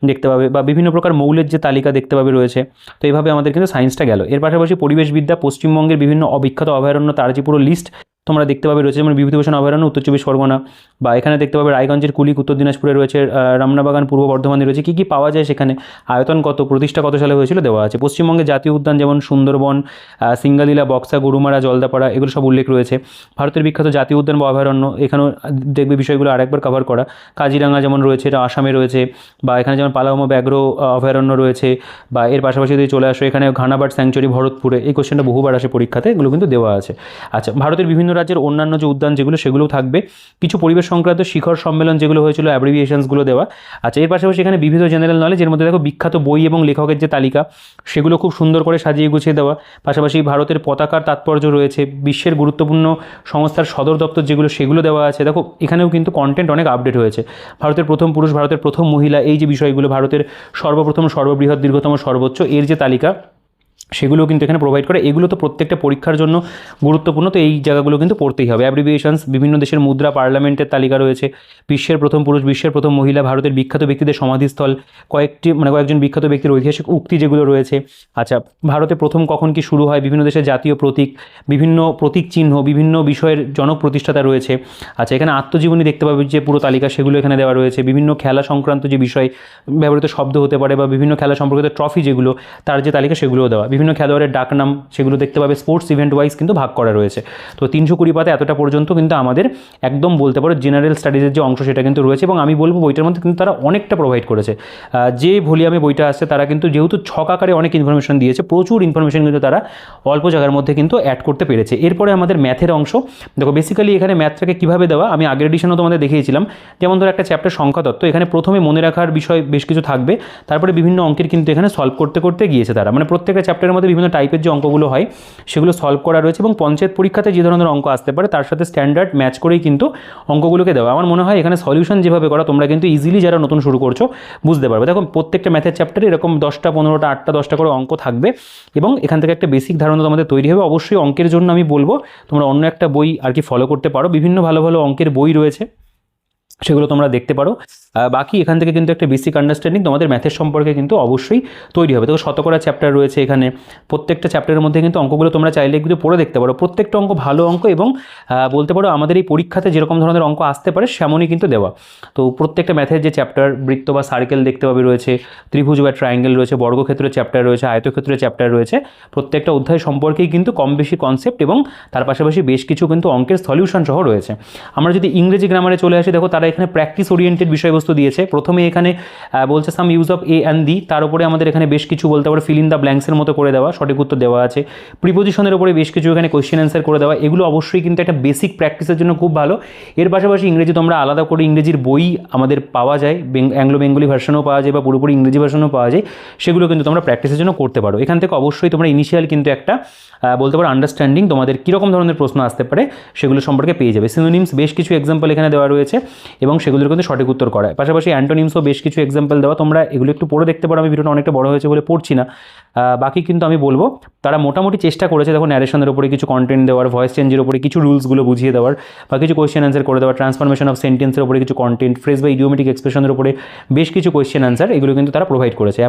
দেখতে পাবে। বা বিভিন্ন প্রকার মৌলের যে তালিকা দেখতে পাবে রয়েছে। তো এইভাবে আমাদের কিন্তু সায়েন্সটা গেল। এর পাশাপাশি পরিবেশবিদ্যা, পশ্চিমবঙ্গের বিভিন্ন অবিখ্যাত অভয়ারণ্য তার যে পুরো লিস্ট তোমরা দেখতে পাবে রয়েছে, যেমন বিভূতিভূষণ অভয়ারণ্য উত্তর চব্বিশ পরগনা, বা এখানে দেখতে পাবে রায়গঞ্জের কুলিক উত্তর দিনাজপুরে রয়েছে, রামনাবাগান পূর্ব বর্ধমানে রয়েছে, কী কী পাওয়া যায় সেখানে, আয়তন কত, প্রতিষ্ঠা কত সালে হয়েছিল দেওয়া আছে। পশ্চিমবঙ্গের জাতীয় উদ্যান যেমন সুন্দরবন, সিঙ্গালীলা, বক্সা, গরুমারা, জলদাপাড়া, এগুলো সব উল্লেখ রয়েছে। ভারতের বিখ্যাত জাতীয় উদ্যান বা অভয়ারণ্য, এখানেও দেখবে বিষয়গুলো আরেকবার কভার করা। কাজিরাঙ্গা যেমন রয়েছে, এটা আসামে রয়েছে, বা এখানে যেমন পালাউমা ব্যাঘ্র অভয়ারণ্য রয়েছে, বা এর পাশাপাশি যদি চলে আসো এখানে ঘানাবার্ড স্যাংচুরি ভরতপুরে, এই কোশ্চেনটা বহুবার আসে পরীক্ষাতে, এগুলো কিন্তু দেওয়া আছে। আচ্ছা, ভারতের বিভিন্ন রাজ্যের অন্যান্য যে উদ্যান যেগুলো সেগুলোও থাকবে। কিছু পরিবেশ সংক্রান্ত শিখর সম্মেলন যেগুলো হয়েছিল, অ্যাব্রিভিয়েশনসগুলো দেওয়া। আচ্ছা, এর পাশাপাশি এখানে বিভিন্ন জেনারেল নলেজ, এর মধ্যে দেখো বিখ্যাত বই এবং লেখকের যে তালিকা সেগুলো খুব সুন্দর করে সাজিয়ে গুছিয়ে দেওয়া। পাশাপাশি ভারতের পতাকার তাৎপর্য রয়েছে, বিশ্বের গুরুত্বপূর্ণ সংস্থার সদর দপ্তর যেগুলো সেগুলো দেওয়া আছে। দেখো এখানেও কিন্তু কন্টেন্ট অনেক আপডেট হয়েছে। ভারতের প্রথম পুরুষ, ভারতের প্রথম মহিলা, এই যে বিষয়গুলো, ভারতের সর্বপ্রথম, সর্ববৃহৎ, দীর্ঘতম, সর্বোচ্চ, এর যে তালিকা সেগুলো কিন্তু এখানে প্রোভাইড করে। এগুলো তো প্রত্যেকটা পরীক্ষার জন্য গুরুত্বপূর্ণ, তো এই জায়গাগুলো কিন্তু পড়তেই হবে। অ্যাব্রিভিয়েশনস, বিভিন্ন দেশের মুদ্রা, পার্লামেন্টের তালিকা রয়েছে, বিশ্বের প্রথম পুরুষ, বিশ্বের প্রথম মহিলা, ভারতের বিখ্যাত ব্যক্তিদের সমাধিস্থল, কয়েকজন বিখ্যাত ব্যক্তির ঐতিহাসিক উক্তি যেগুলো রয়েছে। আচ্ছা, ভারতে প্রথম কখন কি শুরু হয়, বিভিন্ন দেশের জাতীয় প্রতীক, বিভিন্ন প্রতীক চিহ্ন, বিভিন্ন বিষয়ের জনক প্রতিষ্ঠাতা রয়েছে। আচ্ছা, এখানে আত্মজীবনী দেখতে পাবে যে পুরো তালিকা সেগুলো এখানে দেওয়া রয়েছে। বিভিন্ন খেলা সংক্রান্ত যে বিষয় ব্যবহৃত শব্দ হতে পারে, বা বিভিন্ন খেলা সম্পর্কিত ট্রফি যেগুলো তার যে তালিকা সেগুলোও দেওয়া দেওয়া, বিভিন্ন খেলোয়াড়ের ডাকনাম সেগুলো দেখতে পাবে, স্পোর্টস ইভেন্ট ওয়াইজ কিন্তু ভাগ করা রয়েছে। তো 320 পাতা এতটা পর্যন্ত কিন্তু আমাদের একদম বলতে পারো জেনারেল স্টাডিজের যে অংশ সেটা কিন্তু রয়েছে, এবং আমি বলবো বইটার মধ্যে কিন্তু তারা অনেকটা প্রোভাইড করেছে। যে ভলিউমে বইটা আসছে তারা কিন্তু যেহেতু ছক আকারে অনেক ইনফরমেশন দিয়েছে, প্রচুর ইনফরমেশন কিন্তু তারা অল্প জায়গার মধ্যে কিন্তু অ্যাড করতে পেরেছে। এরপরে আমাদের ম্যাথের অংশ, দেখো বেসিক্যালি এখানে ম্যাথটাকে কীভাবে দেওয়া আমি আগের এডিশনেও তোমাদের দেখিয়েছিলাম। যেমন ধরো একটা চ্যাপ্টার সংখ্যাতত্ত্ব, এখানে প্রথমে মনে রাখার বিষয় বেশ কিছু থাকবে, তারপরে বিভিন্ন অঙ্কের কিন্তু এখানে সলভ করতে করতে গিয়েছে তারা, মানে প্রত্যেকটা চ্যাপ্টারের মধ্যে বিভিন্ন টাইপের যে অঙ্কগুলো হয় সেগুলো সলভ করা রয়েছে, এবং পঞ্চায়েত পরীক্ষাতে যে ধরনের অঙ্ক আসতে পারে তার সাথে স্ট্যান্ডার্ড ম্যাচ করেই কিন্তু অঙ্কগুলোকে দেওয়া। আমার মনে হয় এখানে সলিউশন যেভাবে করা তোমরা কিন্তু ইজিলি যারা নতুন শুরু করছো বুঝতে পারবে। দেখো প্রত্যেকটা ম্যাথের চ্যাপ্টারে এরকম 10টা 15টা 8টা 10টা করে অঙ্ক থাকবে, এবং এখান থেকে একটা বেসিক ধারণা তোমাদের তৈরি হবে। অবশ্যই অঙ্কের জন্য আমি বলবো তোমরা অন্য একটা বই আর কি ফলো করতে পারো, বিভিন্ন ভালো ভালো অঙ্কের বই রয়েছে, সেগুলো তোমরা দেখতে পারো। বাকি এখান থেকে কিন্তু একটা বেসিক আন্ডারস্ট্যান্ডিং তোমাদের ম্যাথের সম্পর্কে কিন্তু অবশ্যই তৈরি হবে। তো শতকরা চ্যাপ্টার রয়েছে এখানে, প্রত্যেকটা চ্যাপ্টারের মধ্যে কিন্তু অঙ্কগুলো তোমরা চাইলে একটু পড়ে দেখতে পারো। প্রত্যেকটা অঙ্ক ভালো অঙ্ক, এবং বলতে পারো আমাদের এই পরীক্ষাতে যেরকম ধরনের অঙ্ক আসতে পারে সেমনই কিন্তু দেওয়া। তো প্রত্যেকটা ম্যাথের যে চ্যাপ্টার, বৃত্ত বা সার্কেল দেখতে পাবে রয়েছে, ত্রিভুজ বা ট্রায়াঙ্গেল রয়েছে, বর্গক্ষেত্রের চ্যাপ্টার রয়েছে, আয়তক্ষেত্রের চ্যাপ্টার রয়েছে। প্রত্যেকটা অধ্যায় সম্পর্কেই কিন্তু কম বেশি কনসেপ্ট, এবং তার পাশাপাশি বেশ কিছু কিন্তু অঙ্কের সলিউশন সহ রয়েছে। আমরা যদি ইংরেজি গ্রামারে চলে আসি, দেখো তারা এখানে প্র্যাকটিস ওরিয়েন্টেড বিষয়বস্তু দিয়েছে। প্রথমে এখানে বলছে some use of A and the, তার উপরে আমাদের এখানে বেশ কিছু বলতে পারো ফিল ইন দ্য ব্ল্যাঙ্কসের মতো করে দেওয়া, সঠিক উত্তর দেওয়া আছে। প্রিপোজিশনের উপরে বেশ কিছু এখানে কোয়েশ্চেন অ্যান্সার করে দেওয়া, এগুলো অবশ্যই কিন্তু একটা বেসিক প্র্যাকটিসের জন্য খুব ভালো। এর পাশাপাশি ইংরেজি তোমরা আলাদা করে ইংরেজির বই আমাদের পাওয়া যায়, অ্যাংলো বেঙ্গলি ভার্সনও পাওয়া যায় বা পুরোপুরি ইংরেজি ভার্সনও পাওয়া যায়, সেগুলো কিন্তু তোমরা প্র্যাকটিসের জন্য করতে পারো। এখান থেকে অবশ্যই তোমরা ইনিশিয়াল কিন্তু একটা বলতে পারো আন্ডারস্ট্যান্ডিং তোমাদের কীরকম ধরনের প্রশ্ন আসতে পারে সেগুলো সম্পর্কে পেয়ে যাবে। সিনোনিমস বেশ কিছু এক্সাম্পল এখানে দেওয়া রয়েছে, এবং সেগুলোর কিন্তু সঠিক উত্তর করা। পাশাপাশি অ্যান্টোনিমসও বেশ কিছু এক্সাম্পল দেওয়া, তোমরা এগুলো একটু পড়ে দেখতে পারো। আমি ভিডিওটা অনেকটা বড় হয়েছে বলে পড়ছি না। বাকি কিন্তু আমি বলবো তারা মোটামুটি চেষ্টা করেছে, দেখো ন্যারেশনের উপরে কিছু কন্টেন্ট দেওয়ার, ভয়েস চেঞ্জের উপরে কিছু রুলসগুলো বুঝিয়ে দেওয়ার, বা কিছু কোয়েশ্চেন অ্যান্সার করে দেওয়ার, ট্রান্সফরমেশন অফ সেন্টেন্সের উপরে কিছু কন্টেন্ট, ফ্রেজ বা ইডিওমেটিক এক্সপ্রেশনের উপরে বেশ কিছু কোয়েশ্চেন অ্যান্সার, এগুলো কিন্তু তারা প্রোভাইড করেছে।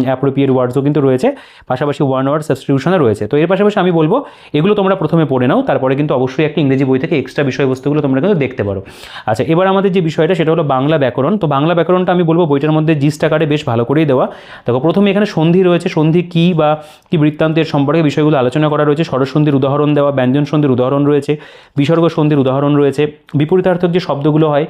অ্যাপ্রোপ্রিয়েট ওয়ার্ডসও কিন্তু রয়েছে, পাশাপাশি ওয়ান ওয়ার্ড সাবস্টিটিউশনও রয়েছে। তো এর পাশাপাশি আমি বলবো এগুলো তোমরা প্রথমে পড়ে নাও, তারপরে কিন্তু অবশ্যই একটা ইংরেজি বই থেকে এক্সট্রা বিষয়বস্তুগুলো তোমরা কিন্তু দেখতে পারো। আচ্ছা, এবার আমাদের যে বিষয়টা সেটা হলো বাংলা ব্যাকরণ। তো বাংলা ব্যাকরণটা আমি বলবো বইটার মধ্যে জিস্ট আকারে বেশ ভালো করেই দেওয়া। দেখো প্রথমে এখানে সন্ধি রয়েছে, সন্ধি কী বা কী বৃত্তান্তের সম্পর্কে বিষয়গুলো আলোচনা করা রয়েছে, ষড়সন্ধির উদাহরণ দেওয়া, ব্যঞ্জন সন্ধির উদাহরণ রয়েছে, বিসর্গ সন্ধির উদাহরণ রয়েছে, বিপরীতার্থক যে শব্দগুলো হয়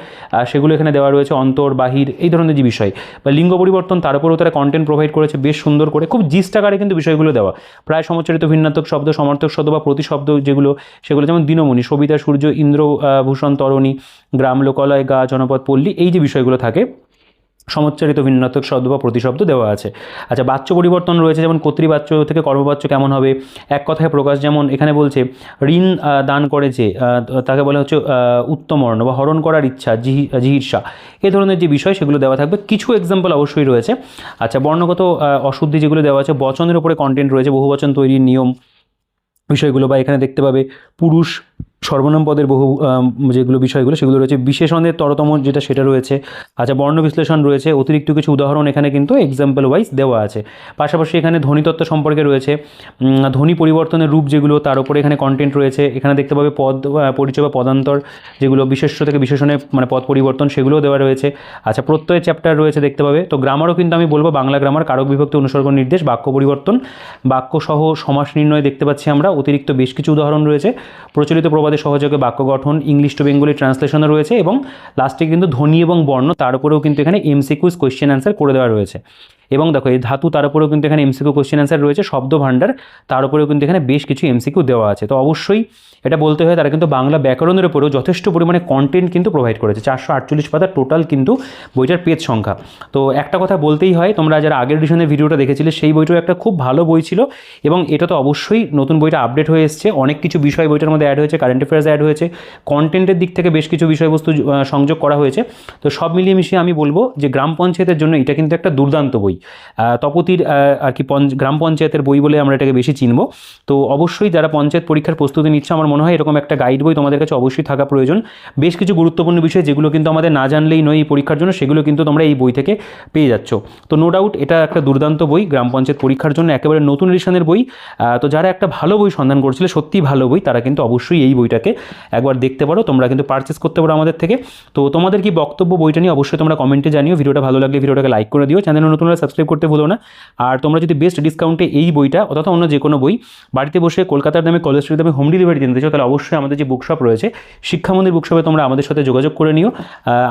সেগুলো এখানে দেওয়া রয়েছে, অন্তর বাহির এই ধরনের যে বিষয়, বা লিঙ্গ পরিবর্তন তার উপরেও তারা কন্টেন্ট প্রোভাইড করেছে বেশ সুন্দর করে, খুব জিস্ট আকারে কিন্তু বিষয়গুলো দেওয়া। প্রায় সমচ্চারিত ভিন্নাত্মক শব্দ, সমার্থক শব্দ বা প্রতিশব্দ যেগুলো, সেগুলো যেমন দিনমণি, সবিতা, সূর্য, ইন্দ্র, ভূষণ, তরণী, গ্রাম, লোকালয়, গা, জনপদ, পল্লী, এই যে বিষয়গুলো থাকে, সমচ্চারিত ভিন্নাত্মক শব্দ বা প্রতিশব্দ দেওয়া আছে। আচ্ছা, বাচ্য পরিবর্তন রয়েছে, যেমন কর্তৃবাচ্য থেকে কর্মবাচ্য কেমন হবে, এক কথায় প্রকাশ, যেমন এখানে বলছে ঋণ দান করে যে, তাকে বলা হচ্ছে উত্তমর্ণ বা হরণ করার ইচ্ছা, জিহির্ষা, এই ধরনের যে বিষয় সেগুলো দেওয়া থাকবে। কিছু এক্সাম্পল অবশ্যই রয়েছে। আচ্ছা, বর্ণগত অশুদ্ধি যেগুলো দেওয়া আছে, বচনের উপরে কন্টেন্ট রয়েছে, বহুবচন তৈরির নিয়ম বিষয়গুলো, বা এখানে দেখতে পাবে পুরুষ সর্বনাম পদের বহু যেগুলো বিষয়গুলো সেগুলো রয়েছে, বিশেষণের তরতম যেটা সেটা রয়েছে। আচ্ছা, বর্ণ বিশ্লেষণ রয়েছে, অতিরিক্ত কিছু উদাহরণ এখানে কিন্তু এক্সাম্পল ওয়াইজ দেওয়া আছে। পাশাপাশি এখানে ধ্বনিতত্ত্ব সম্পর্কে রয়েছে, ধ্বনি পরিবর্তনের রূপ যেগুলো তার উপরে এখানে কন্টেন্ট রয়েছে। এখানে দেখতে পাবে পদ পরিচয় বা পদান্তর যেগুলো, বিশেষ্য থেকে বিশেষণে মানে পদ পরিবর্তন, সেগুলোও দেওয়া রয়েছে। আচ্ছা, প্রত্যয় চ্যাপ্টার রয়েছে দেখতে পাবে। তো গ্রামারও কিন্তু আমি বলবো বাংলা গ্রামার, কারক বিভক্তি, অনুসর্গ নির্দেশ, বাক্য পরিবর্তন, বাক্য সহ সমাস নির্ণয় দেখতে পাচ্ছি আমরা। অতিরিক্ত বেশ কিছু উদাহরণ রয়েছে, প্রচলিত প্রবাদের সহযোগে বাক্য গঠন, ইংলিশ টু বেঙ্গলি ট্রান্সলেশনও রয়েছে, এবং লাস্টে কিন্তু ধ্বনি এবং বর্ণ তার উপরেও কিন্তু এখানে এমসিকিউস কোয়েশ্চেন অ্যান্সার করে দেওয়া রয়েছে। এবং দেখো এই ধাতু তার উপরেও কিন্তু এখানে এমসিকিউ কোয়েশ্চেন অ্যান্সার রয়েছে, শব্দ ভাণ্ডার তার উপরেও কিন্তু এখানে বেশ কিছু এমসিকিউ দেওয়া আছে। তো অবশ্যই এটা বলতে হয় তারা কিন্তু বাংলা ব্যাকরণের উপরেও যথেষ্ট পরিমাণে কন্টেন্ট কিন্তু প্রোভাইড করেছে। 448 পাতা টোটাল কিন্তু বইটার পেজ সংখ্যা। তো একটা কথা বলতেই হয়, তোমরা যারা আগের এডিশনের ভিডিওটা দেখেছিলে সেই বইটাও একটা খুব ভালো বই ছিল, এবং এটা তো অবশ্যই নতুন বইটা আপডেট হয়ে এসছে, অনেক কিছু বিষয় বইটার মধ্যে অ্যাড হয়েছে, কারেন্ট অ্যাফেয়ার্স অ্যাড হয়েছে, কন্টেন্টের দিক থেকে বেশ কিছু বিষয়বস্তু সংযোগ করা হয়েছে। তো সব মিলিয়ে মিশিয়ে আমি বলবো যে গ্রাম পঞ্চায়েতের জন্য এটা কিন্তু একটা দুর্দান্ত বই, তপতির আর কি গ্রাম পঞ্চায়েতের বই বলে আমরা এটাকে বেশি চিনব। তো অবশ্যই যারা পঞ্চায়েত পরীক্ষার প্রস্তুতি নিচ্ছে, আমার মনে হয় এরকম একটা গাইড বই তোমাদের কাছে অবশ্যই থাকা প্রয়োজন। বেশ কিছু গুরুত্বপূর্ণ বিষয় যেগুলো কিন্তু আমাদের না জানলেই নয় এই পরীক্ষার জন্য, সেগুলো কিন্তু তোমরা এই বই থেকে পেয়ে যাচ্ছ। তো নো ডাউট এটা একটা দুর্দান্ত বই, গ্রাম পঞ্চায়েত পরীক্ষার জন্য একেবারে নতুন এডিশনের বই। তো যারা একটা ভালো বই সন্ধান করছিলে, সত্যিই ভালো বই, তারা কিন্তু অবশ্যই এই বইটা বইটাকে একবার দেখতে পারো, তোমরা কিন্তু পারচেস করতে পারো আমাদের থেকে। তো তোমাদের কি বক্তব্য বইটা নিয়ে অবশ্যই তোমরা কমেন্টে জানিও। ভিডিওটা ভালো লাগলে ভিডিওটাকে লাইক করে দিও, চ্যানেলে নতুন হলে সাবস্ক্রাইব করতে ভুলো না। আর তোমরা যদি বেস্ট ডিসকাউন্টে এই বইটা অথবা অন্য যে কোনো বই বাড়িতে বসে কলকাতার দামে, কলেজ স্ট্রিটের দামে হোম ডেলিভারি দিতে চাও, তাহলে অবশ্যই আমাদের যে বুকশপ রয়েছে শিক্ষা মন্দির বুকশপে তোমরা আমাদের সাথে যোগাযোগ করে নিও।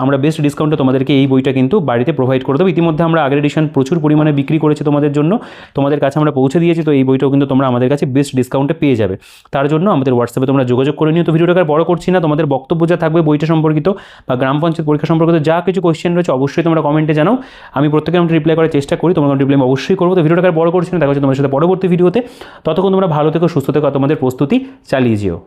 আমরা বেস্ট ডিসকাউন্টে তোমাদেরকে এই বইটা কিন্তু বাড়িতে প্রোভাইড করে দেবো। ইতিমধ্যে আমরা আগের এডিশন প্রচুর পরিমাণে বিক্রি করেছি তোমাদের জন্য, তোমাদের কাছে আমরা পৌঁছে দিয়েছি। তো এই বইটাও কিন্তু তোমরা আমাদের কাছে বেস্ট ডিসকাউন্টে পেয়ে যাবে। তার জন্য আমাদের হোয়াটসঅ্যাপে তোমরা যোগাযোগ করে নিও। তো ভিডিওটাকে আর বড় করছি না, তোমাদের বক্তব্য যা থাকবে বইটা সম্পর্কিত বা গ্রাম পঞ্চায়েত পরীক্ষা সম্পর্কিত যা কিছু কোয়েশ্চেন রয়েছে অবশ্যই তোমরা কমেন্টে জানাও। আমি প্রত্যেকের আমরা রিপ্লাই করার চেষ্টা করি, তোমাদের রিপ্লাই অবশ্যই করবো। তো ভিডিওটাকে আর বড় করছি না, দেখা হচ্ছে তোমাদের সাথে পরবর্তী ভিডিওতে। ততক্ষণ তোমরা ভালো থেকো, সুস্থ থেকো, তোমাদের প্রস্তুতি চালিয়ে যেও।